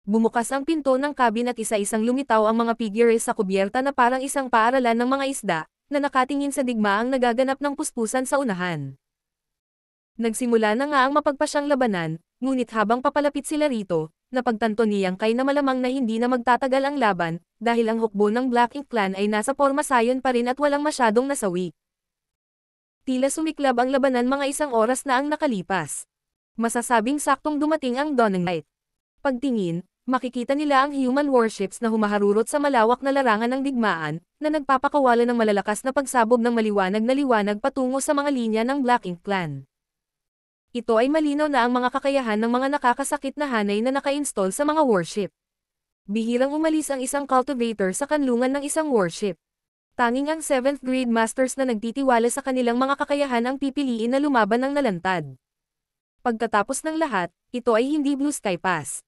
Bumukas ang pinto ng cabin at isa-isang lumitaw ang mga figures sa kubyerta na parang isang paaralan ng mga isda, na nakatingin sa digmaang nagaganap ng puspusan sa unahan. Nagsimula na nga ang mapagpasyang labanan, ngunit habang papalapit sila rito, napagtanto ni Yang Kai na malamang na hindi na magtatagal ang laban, dahil ang hukbo ng Black Ink Clan ay nasa forma sayon pa rin at walang masyadong nasawi. Tila sumiklab ang labanan mga isang oras na ang nakalipas. Masasabing saktong dumating ang Dawning Light. Pagtingin, makikita nila ang human warships na humaharurot sa malawak na larangan ng digmaan, na nagpapakawala ng malalakas na pagsabog ng maliwanag na liwanag patungo sa mga linya ng Black Ink Clan. Ito ay malinaw na ang mga kakayahan ng mga nakakasakit na hanay na naka-install sa mga warship. Bihirang umalis ang isang cultivator sa kanlungan ng isang warship. Tanging ang 7th grade masters na nagtitiwala sa kanilang mga kakayahan ang pipiliin na lumaban ng nalantad. Pagkatapos ng lahat, ito ay hindi Blue Sky Pass.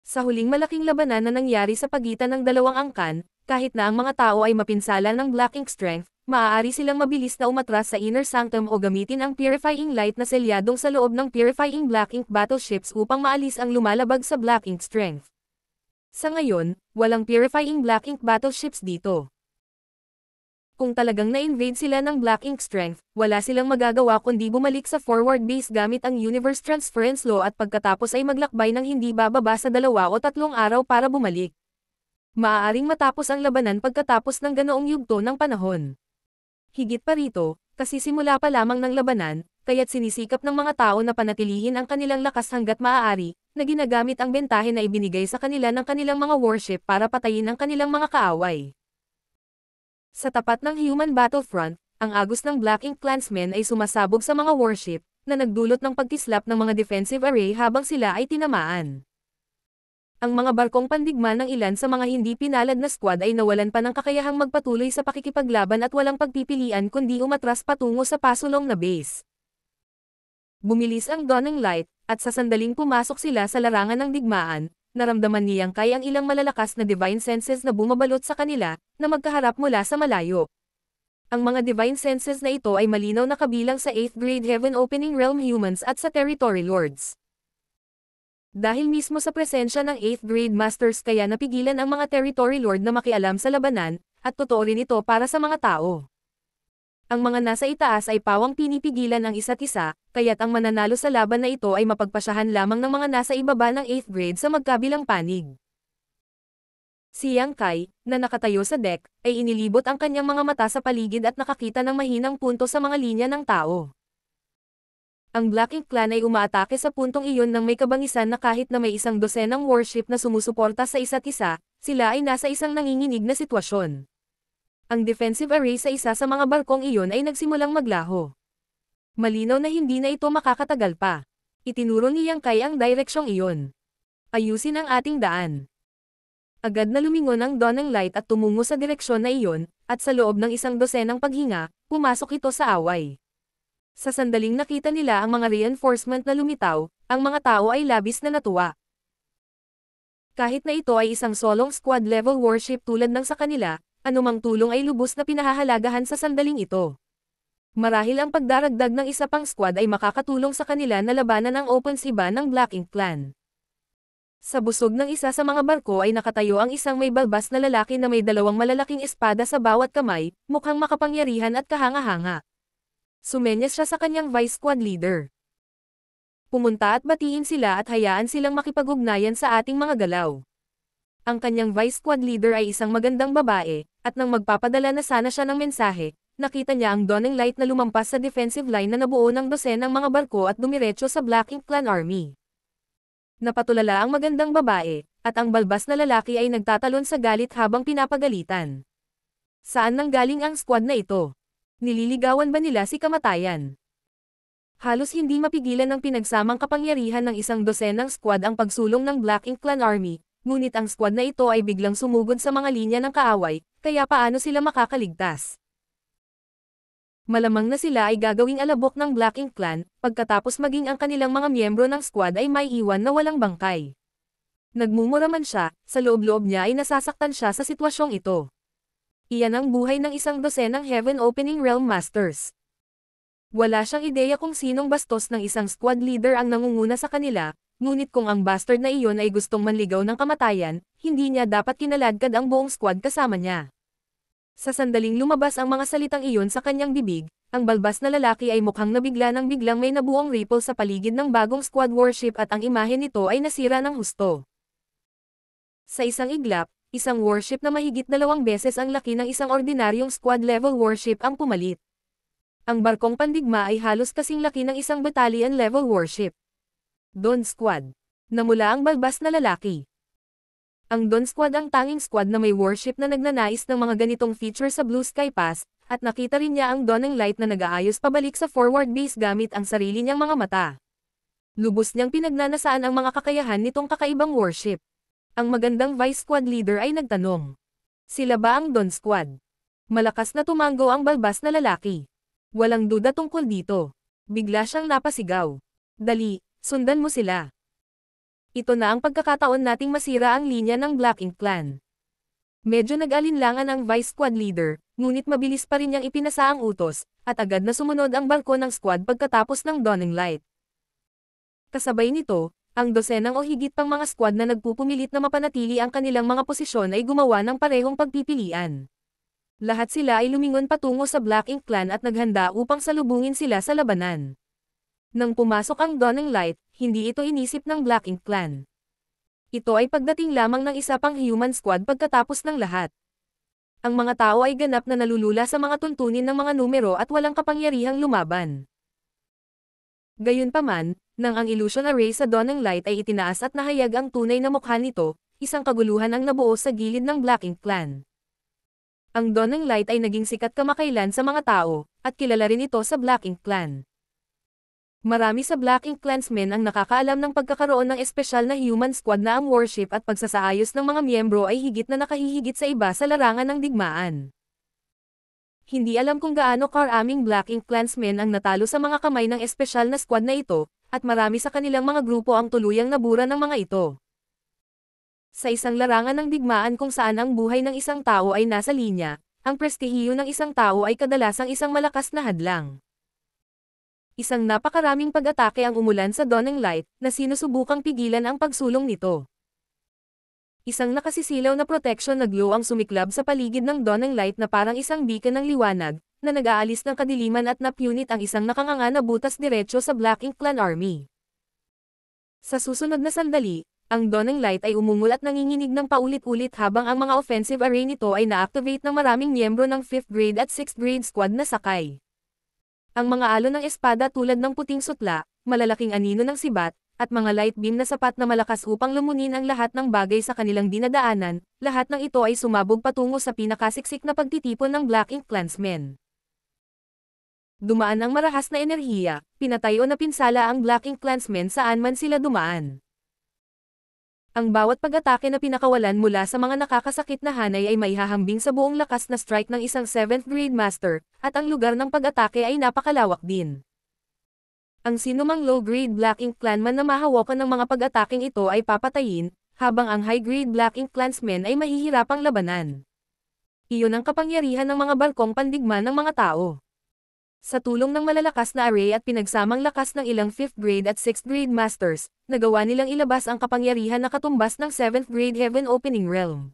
Sa huling malaking labanan na nangyari sa pagitan ng dalawang angkan, kahit na ang mga tao ay mapinsala ng Black Ink Strength, maaari silang mabilis na umatras sa Inner Sanctum o gamitin ang Purifying Light na selyadong sa loob ng Purifying Black Ink battleships upang maalis ang lumalabag sa Black Ink Strength. Sa ngayon, walang Purifying Black Ink battleships dito. Kung talagang na-invade sila ng Black Ink Strength, wala silang magagawa kundi bumalik sa forward base gamit ang Universe Transference Law at pagkatapos ay maglakbay ng hindi bababa sa 2 o 3 araw para bumalik. Maaaring matapos ang labanan pagkatapos ng ganoong yugto ng panahon. Higit pa rito, kasi simula pa lamang ng labanan, kaya't sinisikap ng mga tao na panatilihin ang kanilang lakas hanggat maaari, na ginagamit ang bentahe na ibinigay sa kanila ng kanilang mga warship para patayin ang kanilang mga kaaway. Sa tapat ng human battlefront, ang agos ng Black Ink Clansmen ay sumasabog sa mga warship, na nagdulot ng pagtislap ng mga defensive array habang sila ay tinamaan. Ang mga barkong pandigma ng ilan sa mga hindi pinalad na squad ay nawalan pa ng kakayahang magpatuloy sa pakikipaglaban at walang pagpipilian kundi umatras patungo sa pasulong na base. Bumilis ang Dawning Light, at sa sandaling pumasok sila sa larangan ng digmaan, naramdaman ni Yang Kai ang ilang malalakas na divine senses na bumabalot sa kanila, na magkaharap mula sa malayo. Ang mga divine senses na ito ay malinaw na kabilang sa 8th grade Heaven Opening Realm humans at sa Territory Lords. Dahil mismo sa presensya ng 8th grade masters kaya napigilan ang mga Territory Lord na makialam sa labanan, at totoo rin ito para sa mga tao. Ang mga nasa itaas ay pawang pinipigilan ang isa't isa, kaya't ang mananalo sa laban na ito ay mapagpasyahan lamang ng mga nasa ibaba ng 8th grade sa magkabilang panig. Si Yang Kai, na nakatayo sa deck, ay inilibot ang kanyang mga mata sa paligid at nakakita ng mahinang punto sa mga linya ng tao. Ang Black Ink Clan ay umaatake sa puntong iyon ng may kabangisan na kahit na may isang dosenang warship na sumusuporta sa isa't isa, sila ay nasa isang nanginginig na sitwasyon. Ang defensive array sa isa sa mga barkong iyon ay nagsimulang maglaho. Malinaw na hindi na ito makakatagal pa. Itinuro ni Yang Kai ang direksyong iyon. Ayusin ang ating daan. Agad na lumingon ang Dawning Light at tumungo sa direksyon na iyon, at sa loob ng isang dosenang paghinga, pumasok ito sa away. Sa sandaling nakita nila ang mga reinforcement na lumitaw, ang mga tao ay labis na natuwa. Kahit na ito ay isang solong squad-level warship tulad ng sa kanila, anumang tulong ay lubos na pinahahalagahan sa sandaling ito. Marahil ang pagdaragdag ng isa pang squad ay makakatulong sa kanila na labanan ang offensiba ng Black Ink Clan. Sa busog ng isa sa mga barko ay nakatayo ang isang may balbas na lalaki na may 2 malalaking espada sa bawat kamay, mukhang makapangyarihan at kahanga-hanga. Sumenyas siya sa kanyang vice squad leader. Pumunta at batiin sila at hayaan silang makipag-ugnayan sa ating mga galaw. Ang kanyang vice squad leader ay isang magandang babae, at nang magpapadala na sana siya ng mensahe, nakita niya ang Dawning Light na lumampas sa defensive line na nabuo ng dosenang mga barko at dumiretso sa Black Ink Clan Army. Napatulala ang magandang babae, at ang balbas na lalaki ay nagtatalon sa galit habang pinapagalitan. Saan nanggaling ang squad na ito? Nililigawan ba nila si kamatayan? Halos hindi mapigilan ng pinagsamang kapangyarihan ng isang dosenang squad ang pagsulong ng Black Ink Clan Army, ngunit ang squad na ito ay biglang sumugod sa mga linya ng kaaway, kaya paano sila makakaligtas? Malamang na sila ay gagawing alabok ng Black Ink Clan, pagkatapos maging ang kanilang mga miyembro ng squad ay may iwan na walang bangkay. Nagmumura man siya, sa loob-loob niya ay nasasaktan siya sa sitwasyong ito. Iyan ang buhay ng isang dosenang Heaven Opening Realm Masters. Wala siyang ideya kung sinong bastos ng isang squad leader ang nangunguna sa kanila, ngunit kung ang bastard na iyon ay gustong manligaw ng kamatayan, hindi niya dapat kinaladkad ang buong squad kasama niya. Sa sandaling lumabas ang mga salitang iyon sa kanyang bibig, ang balbas na lalaki ay mukhang nabigla nang biglang may nabuong ripple sa paligid ng bagong squad warship at ang imahe nito ay nasira ng husto. Sa isang iglap, isang warship na mahigit 2 beses ang laki ng isang ordinaryong squad-level warship ang pumalit. Ang barkong pandigma ay halos kasing laki ng isang battalion-level warship. Dawn Squad. Namula ang balbas na lalaki. Ang Dawn Squad ang tanging squad na may warship na nagnanais ng mga ganitong feature sa Blue Sky Pass, at nakita rin niya ang Dawning Light na nag-aayos pabalik sa forward base gamit ang sarili niyang mga mata. Lubos niyang pinagnanasaan ang mga kakayahan nitong kakaibang warship. Ang magandang Vice Squad Leader ay nagtanong. Sila ba ang Dawn Squad? Malakas na tumango ang balbas na lalaki. Walang duda tungkol dito. Bigla siyang napasigaw. Dali, sundan mo sila. Ito na ang pagkakataon nating masira ang linya ng Black Ink Clan. Medyo nag-alinlangan ang Vice Squad Leader, ngunit mabilis pa rin niyang ipinasa ang utos, at agad na sumunod ang barko ng squad pagkatapos ng Dawning Light. Kasabay nito, ang dosenang o higit pang mga squad na nagpupumilit na mapanatili ang kanilang mga posisyon ay gumawa ng parehong pagpipilian. Lahat sila ay lumingon patungo sa Black Ink Clan at naghanda upang salubungin sila sa labanan. Nang pumasok ang Dawning Light, hindi ito inisip ng Black Ink Clan. Ito ay pagdating lamang ng isa pang human squad pagkatapos ng lahat. Ang mga tao ay ganap na nalulula sa mga tuntunin ng mga numero at walang kapangyarihang lumaban. Gayunpaman, nang ang illusion array sa Dawning Light ay itinaas at nahayag ang tunay na mukha nito, isang kaguluhan ang nabuo sa gilid ng Black Ink Clan. Ang Dawning Light ay naging sikat kamakailan sa mga tao, at kilala rin ito sa Black Ink Clan. Marami sa Black Ink Clansmen ang nakakaalam ng pagkakaroon ng espesyal na human squad na ang warship at pagsasaayos ng mga miyembro ay higit na nakahihigit sa iba sa larangan ng digmaan. Hindi alam kung gaano karaming Black Ink Clansmen ang natalo sa mga kamay ng espesyal na squad na ito, at marami sa kanilang mga grupo ang tuluyang nabura ng mga ito. Sa isang larangan ng digmaan kung saan ang buhay ng isang tao ay nasa linya, ang prestihiyo ng isang tao ay kadalasang isang malakas na hadlang. Isang napakaraming pag-atake ang umulan sa Dawning Light, na sinusubukang pigilan ang pagsulong nito. Isang nakasisilaw na protection na glow ang sumiklab sa paligid ng Dawning Light na parang isang beacon ng liwanag, na nag-aalis ng kadiliman at napunit ang isang nakanganga na butas diretso sa Black Ink Clan Army. Sa susunod na sandali, ang Dawning Light ay umungol at nanginginig ng paulit-ulit habang ang mga offensive array nito ay na-activate ng maraming miyembro ng 5th grade at 6th grade squad na sakay. Ang mga alon ng espada tulad ng puting sutla, malalaking anino ng sibat, at mga light beam na sapat na malakas upang lumunin ang lahat ng bagay sa kanilang dinadaanan, lahat ng ito ay sumabog patungo sa pinakasiksik na pagtitipon ng Black Ink Clansmen. Dumaan ang marahas na enerhiya, pinatay o napinsala ang Black Ink Clansmen saan man sila dumaan. Ang bawat pag-atake na pinakawalan mula sa mga nakakasakit na hanay ay maihahambing sa buong lakas na strike ng isang 7th grade master, at ang lugar ng pag-atake ay napakalawak din. Ang sinumang low-grade Black Ink Clanman na mahawakan ng mga pag-ataking ito ay papatayin, habang ang high-grade Black Ink Clansmen ay mahihirapang labanan. Iyon ang kapangyarihan ng mga barkong pandigma ng mga tao. Sa tulong ng malalakas na array at pinagsamang lakas ng ilang 5th grade at 6th grade masters, nagawa nilang ilabas ang kapangyarihan na katumbas ng 7th grade Heaven Opening Realm.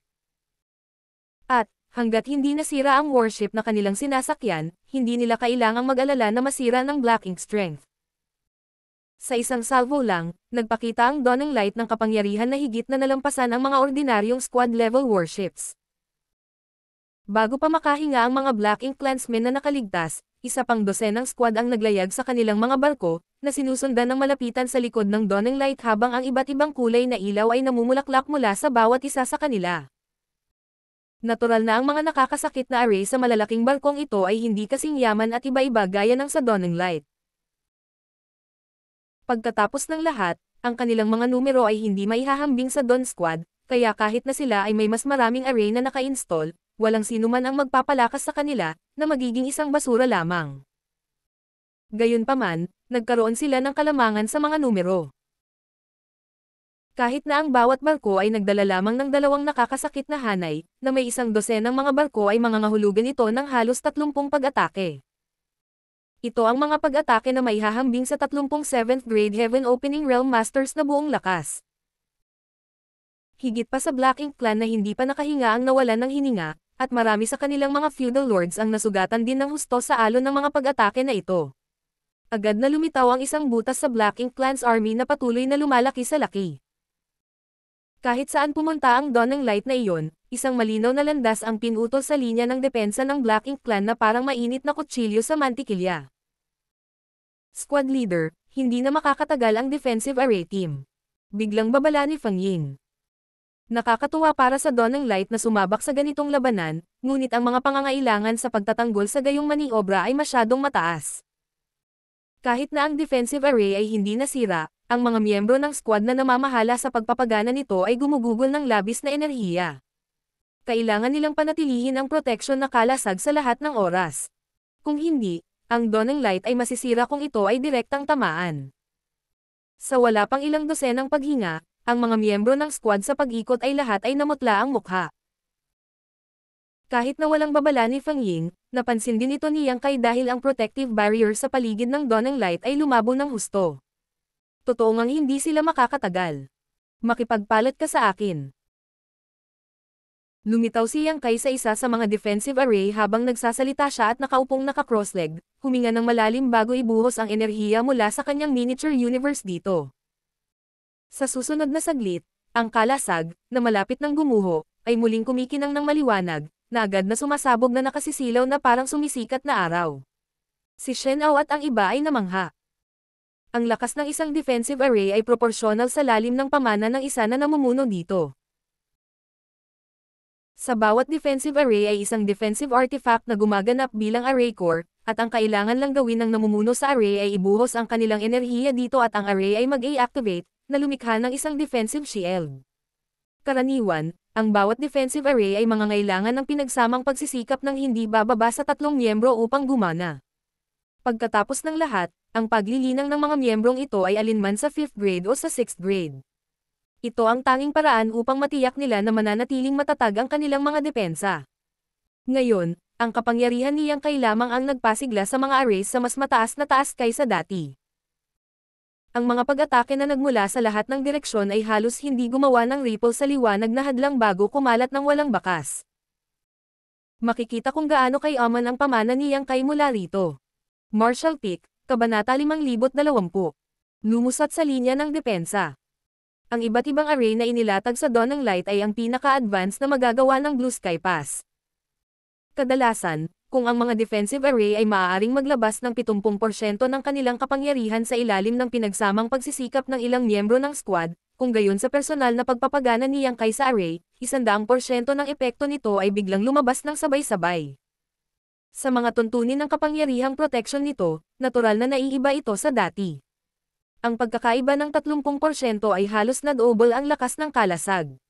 At, hanggat hindi nasira ang warship na kanilang sinasakyan, hindi nila kailangang mag-alala na masira ng Black Ink Strength. Sa isang salvo lang, nagpakita ang Dawning Light ng kapangyarihan na higit na nalampasan ang mga ordinaryong squad-level warships. Bago pa makahinga ang mga Black Ink Clansmen na nakaligtas, isa pang dosenang squad ang naglayag sa kanilang mga barko, na sinusundan ng malapitan sa likod ng Dawning Light habang ang iba't ibang kulay na ilaw ay namumulaklak mula sa bawat isa sa kanila. Natural na ang mga nakakasakit na array sa malalaking barkong ito ay hindi kasing yaman at iba-iba gaya ng sa Dawning Light. Pagkatapos ng lahat, ang kanilang mga numero ay hindi maihahambing sa Dawn Squad, kaya kahit na sila ay may mas maraming array na naka-install, walang sinuman ang magpapalakas sa kanila, na magiging isang basura lamang. Gayunpaman, nagkaroon sila ng kalamangan sa mga numero. Kahit na ang bawat barko ay nagdala lamang ng 2 nakakasakit na hanay, na may 12 mga barko ay mangangahulugan ito ng halos 30 pag-atake. Ito ang mga pag-atake na maihahambing sa 37th grade Heaven Opening Realm Masters na buong lakas. Higit pa sa Black Ink Clan na hindi pa nakahinga ang nawalan ng hininga, at marami sa kanilang mga feudal lords ang nasugatan din ng husto sa alon ng mga pag-atake na ito. Agad na lumitaw ang isang butas sa Black Ink Clan's army na patuloy na lumalaki sa laki. Kahit saan pumunta ang Dawn ng Light na iyon, isang malinaw na landas ang pinutol sa linya ng depensa ng Black Ink Clan na parang mainit na kutsilyo sa mantikilya. Squad Leader, hindi na makakatagal ang defensive array team. Biglang babala ni Fang Ying. Nakakatuwa para sa Dawn ng Light na sumabak sa ganitong labanan, ngunit ang mga pangangailangan sa pagtatanggol sa gayong maniobra ay masyadong mataas. Kahit na ang defensive array ay hindi nasira, ang mga miyembro ng squad na namamahala sa pagpapagana nito ay gumugugol ng labis na enerhiya. Kailangan nilang panatilihin ang proteksyon na kalasag sa lahat ng oras. Kung hindi, ang Dawn ng Light ay masisira kung ito ay direktang tamaan. Sa wala pang ilang dosenang paghinga, ang mga miyembro ng squad sa pag-ikot ay lahat ay namutla ang mukha. Kahit na walang babala ni Fang Ying, napansin din ito ni Yang Kai dahil ang protective barrier sa paligid ng Dawn ng Light ay lumabo ng husto. Totoo ngang hindi sila makakatagal. Makipagpalit ka sa akin. Lumitaw si Yang Kai sa isa sa mga defensive array habang nagsasalita siya at nakaupong naka-crossleg, huminga ng malalim bago ibuhos ang enerhiya mula sa kanyang miniature universe dito. Sa susunod na saglit, ang kalasag, na malapit ng gumuho, ay muling kumikinang ng maliwanag, na agad na sumasabog na nakasisilaw na parang sumisikat na araw. Si Shen Ao at ang iba ay namangha. Ang lakas ng isang defensive array ay proporsyonal sa lalim ng pamana ng isa na namumuno dito. Sa bawat defensive array ay isang defensive artifact na gumaganap bilang array core, at ang kailangan lang gawin ng namumuno sa array ay ibuhos ang kanilang enerhiya dito at ang array ay mag-activate, na lumikha ng isang defensive shield. Karaniwan, ang bawat defensive array ay mangangailangan ng pinagsamang pagsisikap ng hindi bababa sa 3 miyembro upang gumana. Pagkatapos ng lahat, ang paglilinang ng mga miyembrong ito ay alinman sa 5th grade o sa 6th grade. Ito ang tanging paraan upang matiyak nila na mananatiling matatag ang kanilang mga depensa. Ngayon, ang kapangyarihan ni Yang Kai lamang ang nagpasigla sa mga arrays sa mas mataas na taas kaysa dati. Ang mga pag-atake na nagmula sa lahat ng direksyon ay halos hindi gumawa ng ripple sa liwanag na hadlang bago kumalat ng walang bakas. Makikita kung gaano kayaman ang pamana ni Yang Kai mula rito. Marshall Peak, Kabanata 5020. Lumusat sa linya ng depensa. Ang iba't ibang array na inilatag sa Dawn ng Light ay ang pinaka-advanced na magagawa ng Blue Sky Pass. Kadalasan, kung ang mga defensive array ay maaaring maglabas ng 70% ng kanilang kapangyarihan sa ilalim ng pinagsamang pagsisikap ng ilang miyembro ng squad, kung gayon sa personal na pagpapagana ni Yang Kai sa array, 100% ng epekto nito ay biglang lumabas ng sabay-sabay. Sa mga tuntunin ng kapangyarihang protection nito, natural na naiiba ito sa dati. Ang pagkakaiba ng 30% ay halos na double ang lakas ng kalasag.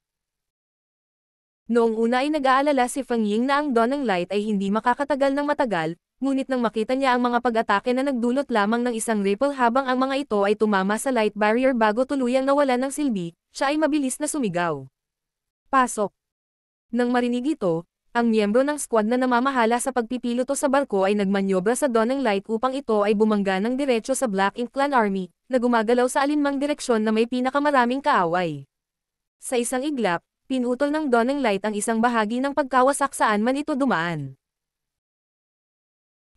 Noong una ay nag-aalala si Fang Ying na ang Dawn ng Light ay hindi makakatagal ng matagal, ngunit nang makita niya ang mga pag-atake na nagdulot lamang ng isang ripple habang ang mga ito ay tumama sa light barrier bago tuluyang nawalan ng silbi, siya ay mabilis na sumigaw. Pasok! Nang marinig ito, ang miyembro ng squad na namamahala sa pagpipiloto sa barko ay nagmanyobra sa Dawn ng Light upang ito ay bumangga ng diretso sa Black Ink Clan Army, na gumagalaw sa alinmang direksyon na may pinakamaraming kaaway. Sa isang iglap, pinutol ng Dawn ng Light ang isang bahagi ng pagkawasak saan man ito dumaan.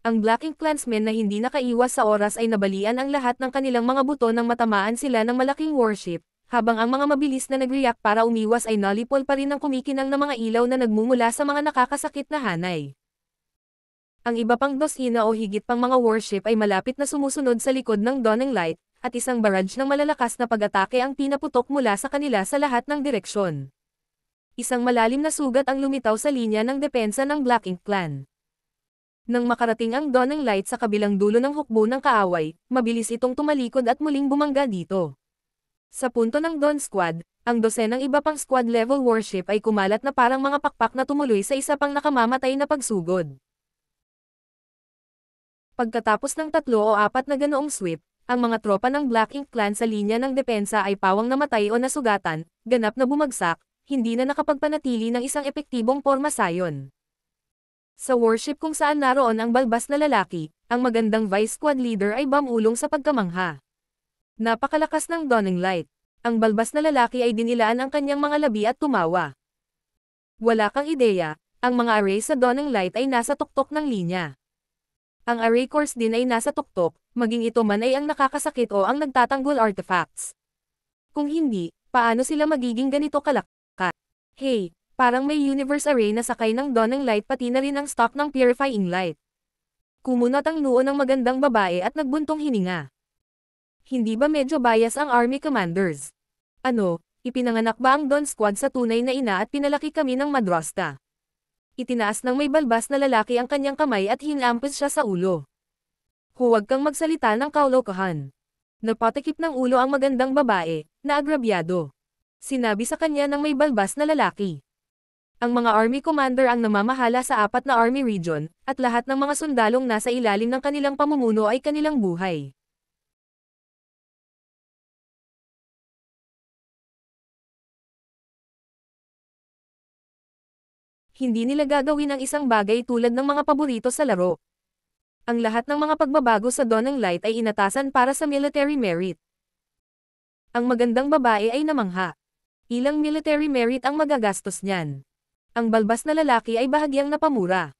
Ang Black Ink Clansmen na hindi nakaiwas sa oras ay nabalian ang lahat ng kanilang mga buto nang matamaan sila ng malaking warship, habang ang mga mabilis na nag-react para umiwas ay nalipol pa rin ang kumikinang na mga ilaw na nagmumula sa mga nakakasakit na hanay. Ang iba pang dosina o higit pang mga warship ay malapit na sumusunod sa likod ng Dawn ng Light, at isang barrage ng malalakas na pag-atake ang pinaputok mula sa kanila sa lahat ng direksyon. Isang malalim na sugat ang lumitaw sa linya ng depensa ng Black Ink Clan. Nang makarating ang Dawn ng Light sa kabilang dulo ng hukbo ng kaaway, mabilis itong tumalikod at muling bumangga dito. Sa punto ng Dawn Squad, Ang dosenang iba pang squad-level warship ay kumalat na parang mga pakpak na tumuloy sa isa pang nakamamatay na pagsugod. Pagkatapos ng 3 o 4 na ganoong sweep, ang mga tropa ng Black Ink Clan sa linya ng depensa ay pawang namatay o nasugatan, ganap na bumagsak, hindi na nakapagpanatili ng isang epektibong pormasayon. Sa warship kung saan naroon ang balbas na lalaki, ang magandang vice squad leader ay bamulong sa pagkamangha. Napakalakas ng dawning light. Ang balbas na lalaki ay dinilaan ang kanyang mga labi at tumawa. Wala kang ideya, ang mga array sa dawning light ay nasa tuktok ng linya. Ang array cores din ay nasa tuktok, maging ito man ay ang nakakasakit o ang nagtatanggol artifacts. Kung hindi, paano sila magiging ganito kalaka? Hey, parang may universe array na sakay ng dawning light pati na rin ang stock ng purifying light. Kumunat ang noo ng magandang babae at nagbuntong hininga. Hindi ba medyo bias ang army commanders? Ano, ipinanganak ba ang Dawn Squad sa tunay na ina at pinalaki kami ng madrasta? Itinaas ng may balbas na lalaki ang kanyang kamay at hinampos siya sa ulo. Huwag kang magsalita ng kaulokohan. Napatikip ng ulo ang magandang babae, na agrabyado. Sinabi sa kanya ng may balbas na lalaki. Ang mga army commander ang namamahala sa 4 na army region, at lahat ng mga sundalong nasa ilalim ng kanilang pamumuno ay kanilang buhay. Hindi nila gagawin ang isang bagay tulad ng mga paborito sa laro. Ang lahat ng mga pagbabago sa Dawning Light ay inatasan para sa military merit. Ang magandang babae ay namangha. Ilang military merit ang magagastos niyan. Ang balbas na lalaki ay bahagyang napamura.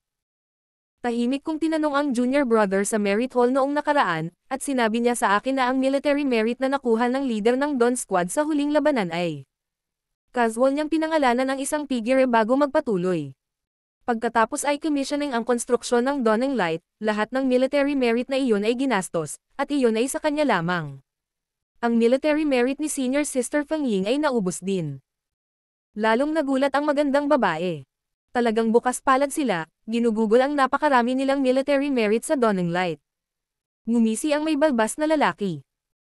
Tahimik kong tinanong ang junior brother sa merit hall noong nakaraan, at sinabi niya sa akin na ang military merit na nakuha ng leader ng Dawn Squad sa huling labanan ay casual niyang pinangalanan ang isang figure bago magpatuloy. Pagkatapos ay commissioning ang konstruksyon ng Dawning Light, lahat ng military merit na iyon ay ginastos, at iyon ay sa kanya lamang. Ang military merit ni Senior Sister Feng Ying ay naubos din. Lalong nagulat ang magandang babae. Talagang bukas palad sila, ginugugol ang napakarami nilang military merit sa Dawning Light. Ngumisi ang may balbas na lalaki.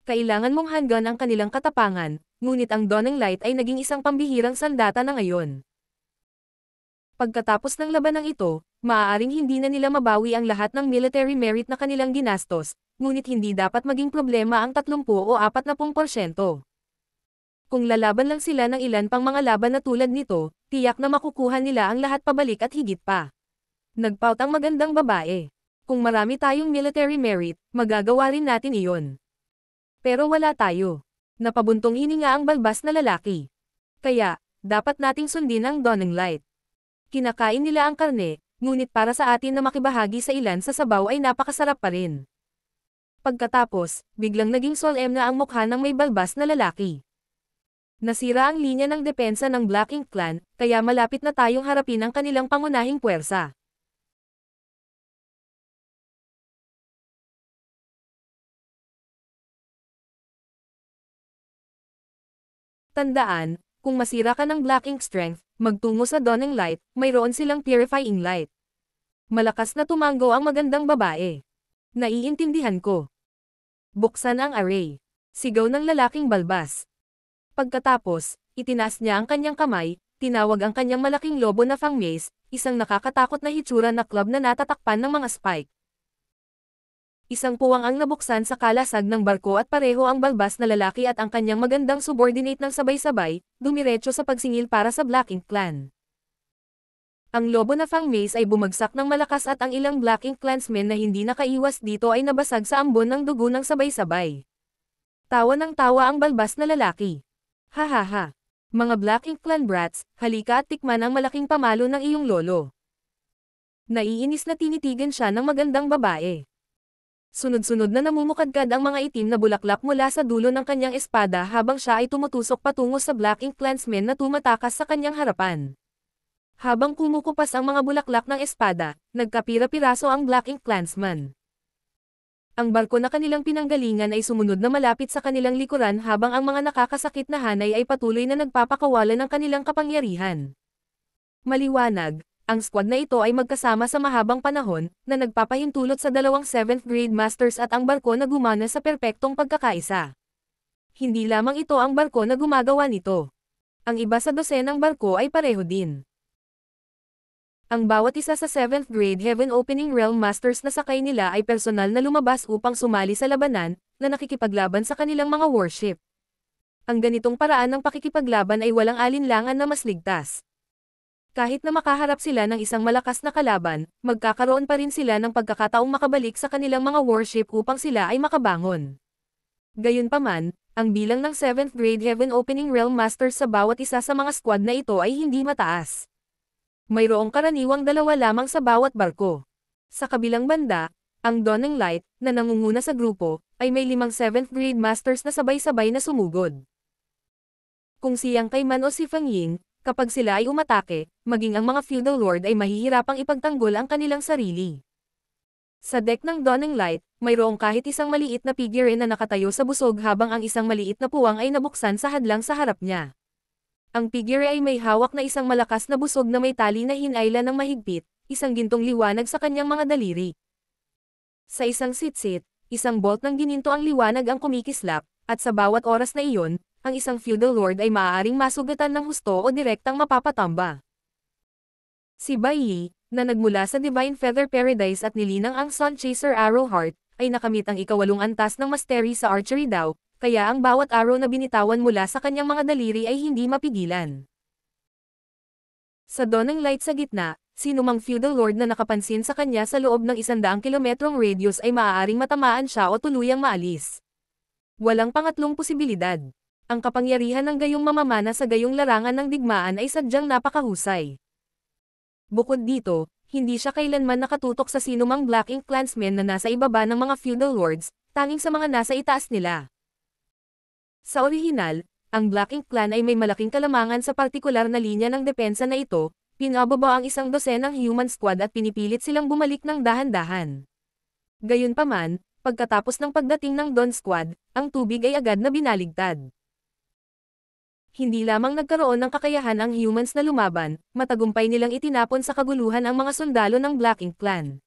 Kailangan mong hanggan ang kanilang katapangan, ngunit ang Dawning Light ay naging isang pambihirang sandata na ngayon. Pagkatapos ng labanang ito, maaaring hindi na nila mabawi ang lahat ng military merit na kanilang ginastos, ngunit hindi dapat maging problema ang 30 o 40%. Kung lalaban lang sila ng ilan pang mga laban na tulad nito, tiyak na makukuha nila ang lahat pabalik at higit pa. Nagpout ang magandang babae. Kung marami tayong military merit, magagawa rin natin iyon. Pero wala tayo. Napabuntong hininga ang balbas na lalaki. Kaya, dapat nating sundin ang Dawning Light. Kinakain nila ang karne, ngunit para sa atin na makibahagi sa ilan sa sabaw ay napakasarap pa rin. Pagkatapos, biglang naging solemn na ang mukha ng may balbas na lalaki. Nasira ang linya ng depensa ng Black Ink Clan, kaya malapit na tayong harapin ang kanilang pangunahing puwersa. Tandaan, kung masira ka ng Black Ink Strength, magtungo sa Dawning Light, mayroon silang Purifying Light. Malakas na tumanggo ang magandang babae. Naiintindihan ko. Buksan ang array. Sigaw ng lalaking balbas. Pagkatapos, itinaas niya ang kanyang kamay, tinawag ang kanyang malaking lobo na Fang Mace, isang nakakatakot na hitsura na club na natatakpan ng mga spike. Isang puwang ang nabuksan sa kalasag ng barko at pareho ang balbas na lalaki at ang kanyang magandang subordinate ng sabay-sabay, dumiretso sa pagsingil para sa Black Ink Clan. Ang lobo na Fang Mace ay bumagsak ng malakas at ang ilang Black Ink Clansmen na hindi nakaiwas dito ay nabasag sa ambon ng dugo ng sabay-sabay. Tawa ng tawa ang balbas na lalaki. Hahaha. Mga Black Ink Clan brats, halika at tikman ang malaking pamalo ng iyong lolo. Naiinis na tinitigan siya ng magandang babae. Sunod-sunod na namumukadkad ang mga itim na bulaklak mula sa dulo ng kanyang espada habang siya ay tumutusok patungo sa Black Ink Clansmen na tumatakas sa kanyang harapan. Habang kumukupas ang mga bulaklak ng espada, nagkapira-piraso ang Black Ink Clansman. Ang barko na kanilang pinanggalingan ay sumunod na malapit sa kanilang likuran habang ang mga nakakasakit na hanay ay patuloy na nagpapakawalan ng kanilang kapangyarihan. Maliwanag, ang squad na ito ay magkasama sa mahabang panahon, na nagpapahintulot sa 2 7th grade masters at ang barko na gumana sa perpektong pagkakaisa. Hindi lamang ito ang barko na gumagawa nito. Ang iba sa dosenang barko ay pareho din. Ang bawat isa sa 7th grade Heaven Opening Realm Masters na sakay nila ay personal na lumabas upang sumali sa labanan, na nakikipaglaban sa kanilang mga warship. Ang ganitong paraan ng pakikipaglaban ay walang alinlangan na mas ligtas. Kahit na makaharap sila ng isang malakas na kalaban, magkakaroon pa rin sila ng pagkakataong makabalik sa kanilang mga warship upang sila ay makabangon. Gayunpaman, ang bilang ng 7th grade Heaven Opening Realm Masters sa bawat isa sa mga squad na ito ay hindi mataas. Mayroong karaniwang 2 lamang sa bawat barko. Sa kabilang banda, ang Dawning Light, na nangunguna sa grupo, ay may 5 7th grade masters na sabay-sabay na sumugod. Kung si Yang Kai man o si Feng Ying, kapag sila ay umatake, maging ang mga feudal lord ay mahihirapang ipagtanggol ang kanilang sarili. Sa deck ng Dawning Light, mayroong kahit isang maliit na figure na nakatayo sa busog habang ang isang maliit na puwang ay nabuksan sa hadlang sa harap niya. Ang figure ay may hawak na isang malakas na busog na may tali na hinayla ng mahigpit, isang gintong liwanag sa kanyang mga daliri. Sa isang sitsit, isang bolt ng gininto ang liwanag ang kumikislap, at sa bawat oras na iyon, ang isang feudal lord ay maaaring masugatan ng husto o direktang mapapatamba. Si Bai Yi, na nagmula sa Divine Feather Paradise at nilinang ang Sun Chaser Arrow Heart, ay nakamit ang ika-8 antas ng mastery sa archery daw, kaya ang bawat arrow na binitawan mula sa kanyang mga daliri ay hindi mapigilan. Sa Dawning Light sa gitna, sinumang feudal lord na nakapansin sa kanya sa loob ng 100 kilometrong radius ay maaaring matamaan siya o tuluyang maalis. Walang pangatlong posibilidad. Ang kapangyarihan ng gayong mamamana sa gayong larangan ng digmaan ay sadyang napakahusay. Bukod dito, hindi siya kailanman nakatutok sa sinumang Black Ink clansmen na nasa ibaba ng mga feudal lords, tanging sa mga nasa itaas nila. Sa orihinal, ang Black Ink clan ay may malaking kalamangan sa partikular na linya ng depensa na ito, pinababa ang 12 human squad at pinipilit silang bumalik ng dahan-dahan. Gayunpaman, pagkatapos ng pagdating ng Dawn Squad, ang tubig ay agad na binaligtad. Hindi lamang nagkaroon ng kakayahan ang humans na lumaban, matagumpay nilang itinapon sa kaguluhan ang mga sundalo ng Black Ink clan.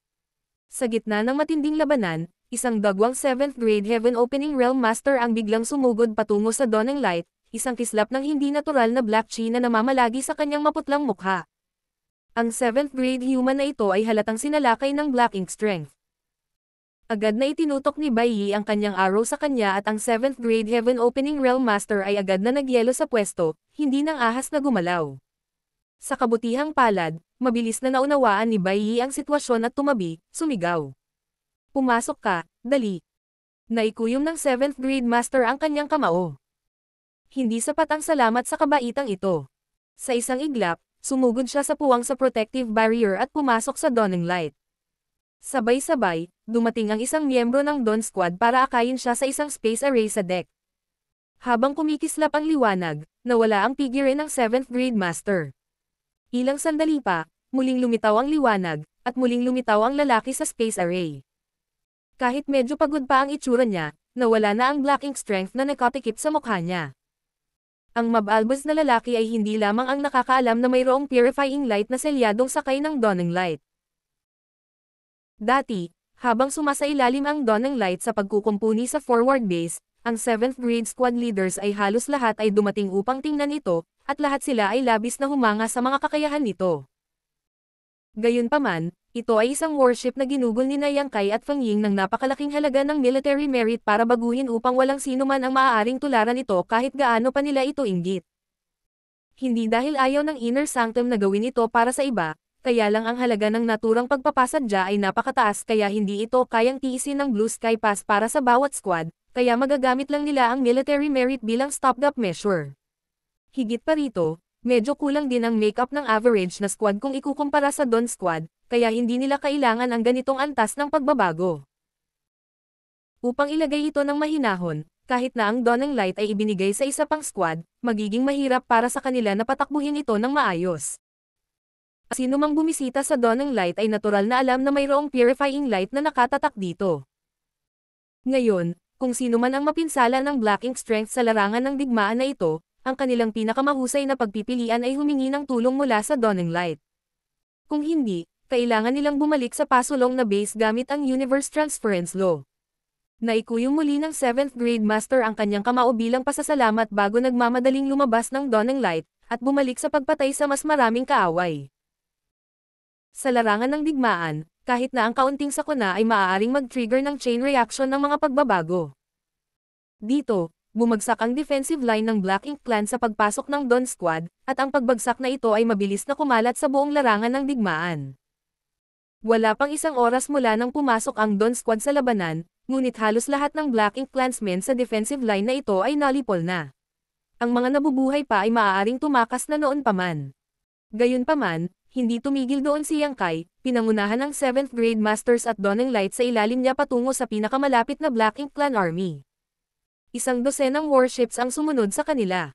Sa gitna ng matinding labanan, isang dagwang 7th grade Heaven Opening Realm Master ang biglang sumugod patungo sa Dawning Light, isang kislap ng hindi natural na black chi na namamalagi sa kanyang maputlang mukha. Ang 7th grade human na ito ay halatang sinalakay ng Black Ink strength. Agad na itinutok ni Bai Yi ang kanyang arrow sa kanya at ang 7th grade Heaven Opening Realm Master ay agad na nagyelo sa pwesto, hindi nang ahas na gumalaw. Sa kabutihang palad, mabilis na naunawaan ni Bai Yi ang sitwasyon at tumabi, sumigaw. Pumasok ka, dali. Naikuyom ng 7th grade master ang kanyang kamao. Hindi sapat ang salamat sa kabaitang ito. Sa isang iglap, sumugod siya sa puwang sa protective barrier at pumasok sa Dawning Light. Sabay-sabay, dumating ang isang miyembro ng Dawn Squad para akayin siya sa isang space array sa deck. Habang kumikislap ang liwanag, nawala ang figure ng 7th grade master. Ilang sandali pa, muling lumitaw ang liwanag, at muling lumitaw ang lalaki sa space array. Kahit medyo pagod pa ang itsura niya, nawala na ang Black Ink strength na nakatikip sa mukha niya. Ang mabalbas na lalaki ay hindi lamang ang nakakaalam na mayroong purifying light na selyadong sakay ng Dawning Light. Dati, habang sumasailalim ang Dawning Light sa pagkukumpuni sa forward base, ang 7th grade squad leaders ay halos lahat ay dumating upang tingnan ito, at lahat sila ay labis na humanga sa mga kakayahan nito. Gayunpaman, ito ay isang warship na ginugol ni Yang Kai at Feng Ying ng napakalaking halaga ng military merit para baguhin upang walang sino man ang maaaring tularan ito kahit gaano pa nila ito inggit. Hindi dahil ayaw ng Inner Sanctum na gawin ito para sa iba, kaya lang ang halaga ng naturang pagpapasadya ay napakataas kaya hindi ito kayang tiisin ng Blue Sky Pass para sa bawat squad, kaya magagamit lang nila ang military merit bilang stopgap measure. Higit pa rito, medyo kulang din ang makeup ng average na squad kung ikukumpara sa Dawn Squad, kaya hindi nila kailangan ang ganitong antas ng pagbabago. Upang ilagay ito ng mahinahon, kahit na ang Dawning Light ay ibinigay sa isa pang squad, magiging mahirap para sa kanila na patakbuhin ito ng maayos. Sino mang bumisita sa Dawning Light ay natural na alam na mayroong purifying light na nakatatak dito. Ngayon, kung sino man ang mapinsala ng Black Ink strength sa larangan ng digmaan na ito, ang kanilang pinakamahusay na pagpipilian ay humingi ng tulong mula sa Dawning Light. Kung hindi, kailangan nilang bumalik sa pasulong na base gamit ang Universe Transference Law. Naikuyong muli ng 7th grade master ang kanyang kamao bilang pasasalamat bago nagmamadaling lumabas ng Dawning Light, at bumalik sa pagpatay sa mas maraming kaaway. Sa larangan ng digmaan, kahit na ang kaunting sakuna ay maaaring mag-trigger ng chain reaction ng mga pagbabago. Dito, bumagsak ang defensive line ng Black Ink Clan sa pagpasok ng Dawn Squad, at ang pagbagsak na ito ay mabilis na kumalat sa buong larangan ng digmaan. Wala pang isang oras mula nang pumasok ang Dawn Squad sa labanan, ngunit halos lahat ng Black Ink Clansmen sa defensive line na ito ay nalipol na. Ang mga nabubuhay pa ay maaaring tumakas na noon pa man. Gayunpaman, hindi tumigil doon si Yang Kai, pinangunahan ng 7th grade masters at Dawning Light sa ilalim niya patungo sa pinakamalapit na Black Ink Clan army. Isang dosenang warships ang sumunod sa kanila.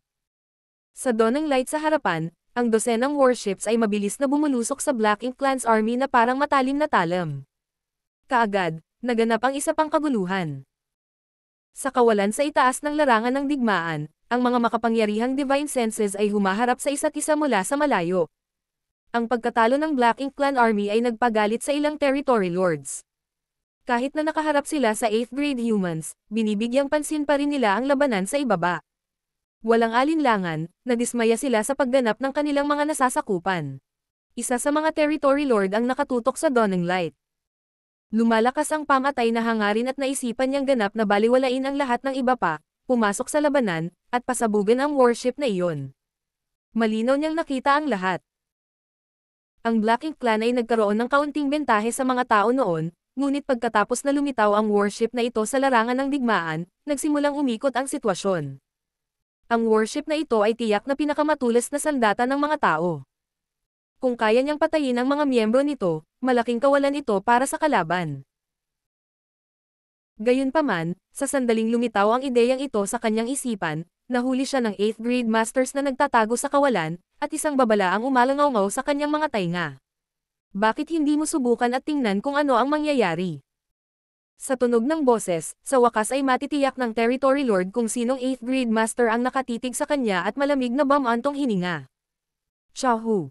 Sa Dawning Light sa harapan, ang dosenang warships ay mabilis na bumulusok sa Black Ink Clan's army na parang matalim na talam. Kaagad, naganap ang isa pang kaguluhan. Sa kawalan sa itaas ng larangan ng digmaan, ang mga makapangyarihang divine senses ay humaharap sa isa't isa mula sa malayo. Ang pagkatalo ng Black Ink Clan army ay nagpagalit sa ilang territory lords. Kahit na nakaharap sila sa 8th grade humans, binibigyang pansin pa rin nila ang labanan sa ibaba. Walang alinlangan, nadismaya sila sa pagganap ng kanilang mga nasasakupan. Isa sa mga territory lord ang nakatutok sa Dawning Light. Lumalakas ang pamatay na hangarin at naisipan niyang ganap na baliwalain ang lahat ng iba pa, pumasok sa labanan, at pasabugan ang warship na iyon. Malinaw niyang nakita ang lahat. Ang Black Ink Clan ay nagkaroon ng kaunting bentahe sa mga tao noon, ngunit pagkatapos na lumitaw ang warship na ito sa larangan ng digmaan, nagsimulang umikot ang sitwasyon. Ang warship na ito ay tiyak na pinakamatulas na sandata ng mga tao. Kung kaya niyang patayin ang mga miyembro nito, malaking kawalan ito para sa kalaban. Gayunpaman, sa sandaling lumitaw ang ideyang ito sa kanyang isipan, nahuli siya ng 8th grade masters na nagtatago sa kawalan, at isang babala ang umalangaw-ngaw sa kanyang mga tainga. Bakit hindi mo subukan at tingnan kung ano ang mangyayari? Sa tunog ng boses, sa wakas ay matitiyak ng territory lord kung sinong 8th grade master ang nakatitig sa kanya at malamig na bamantong hininga. Chahu!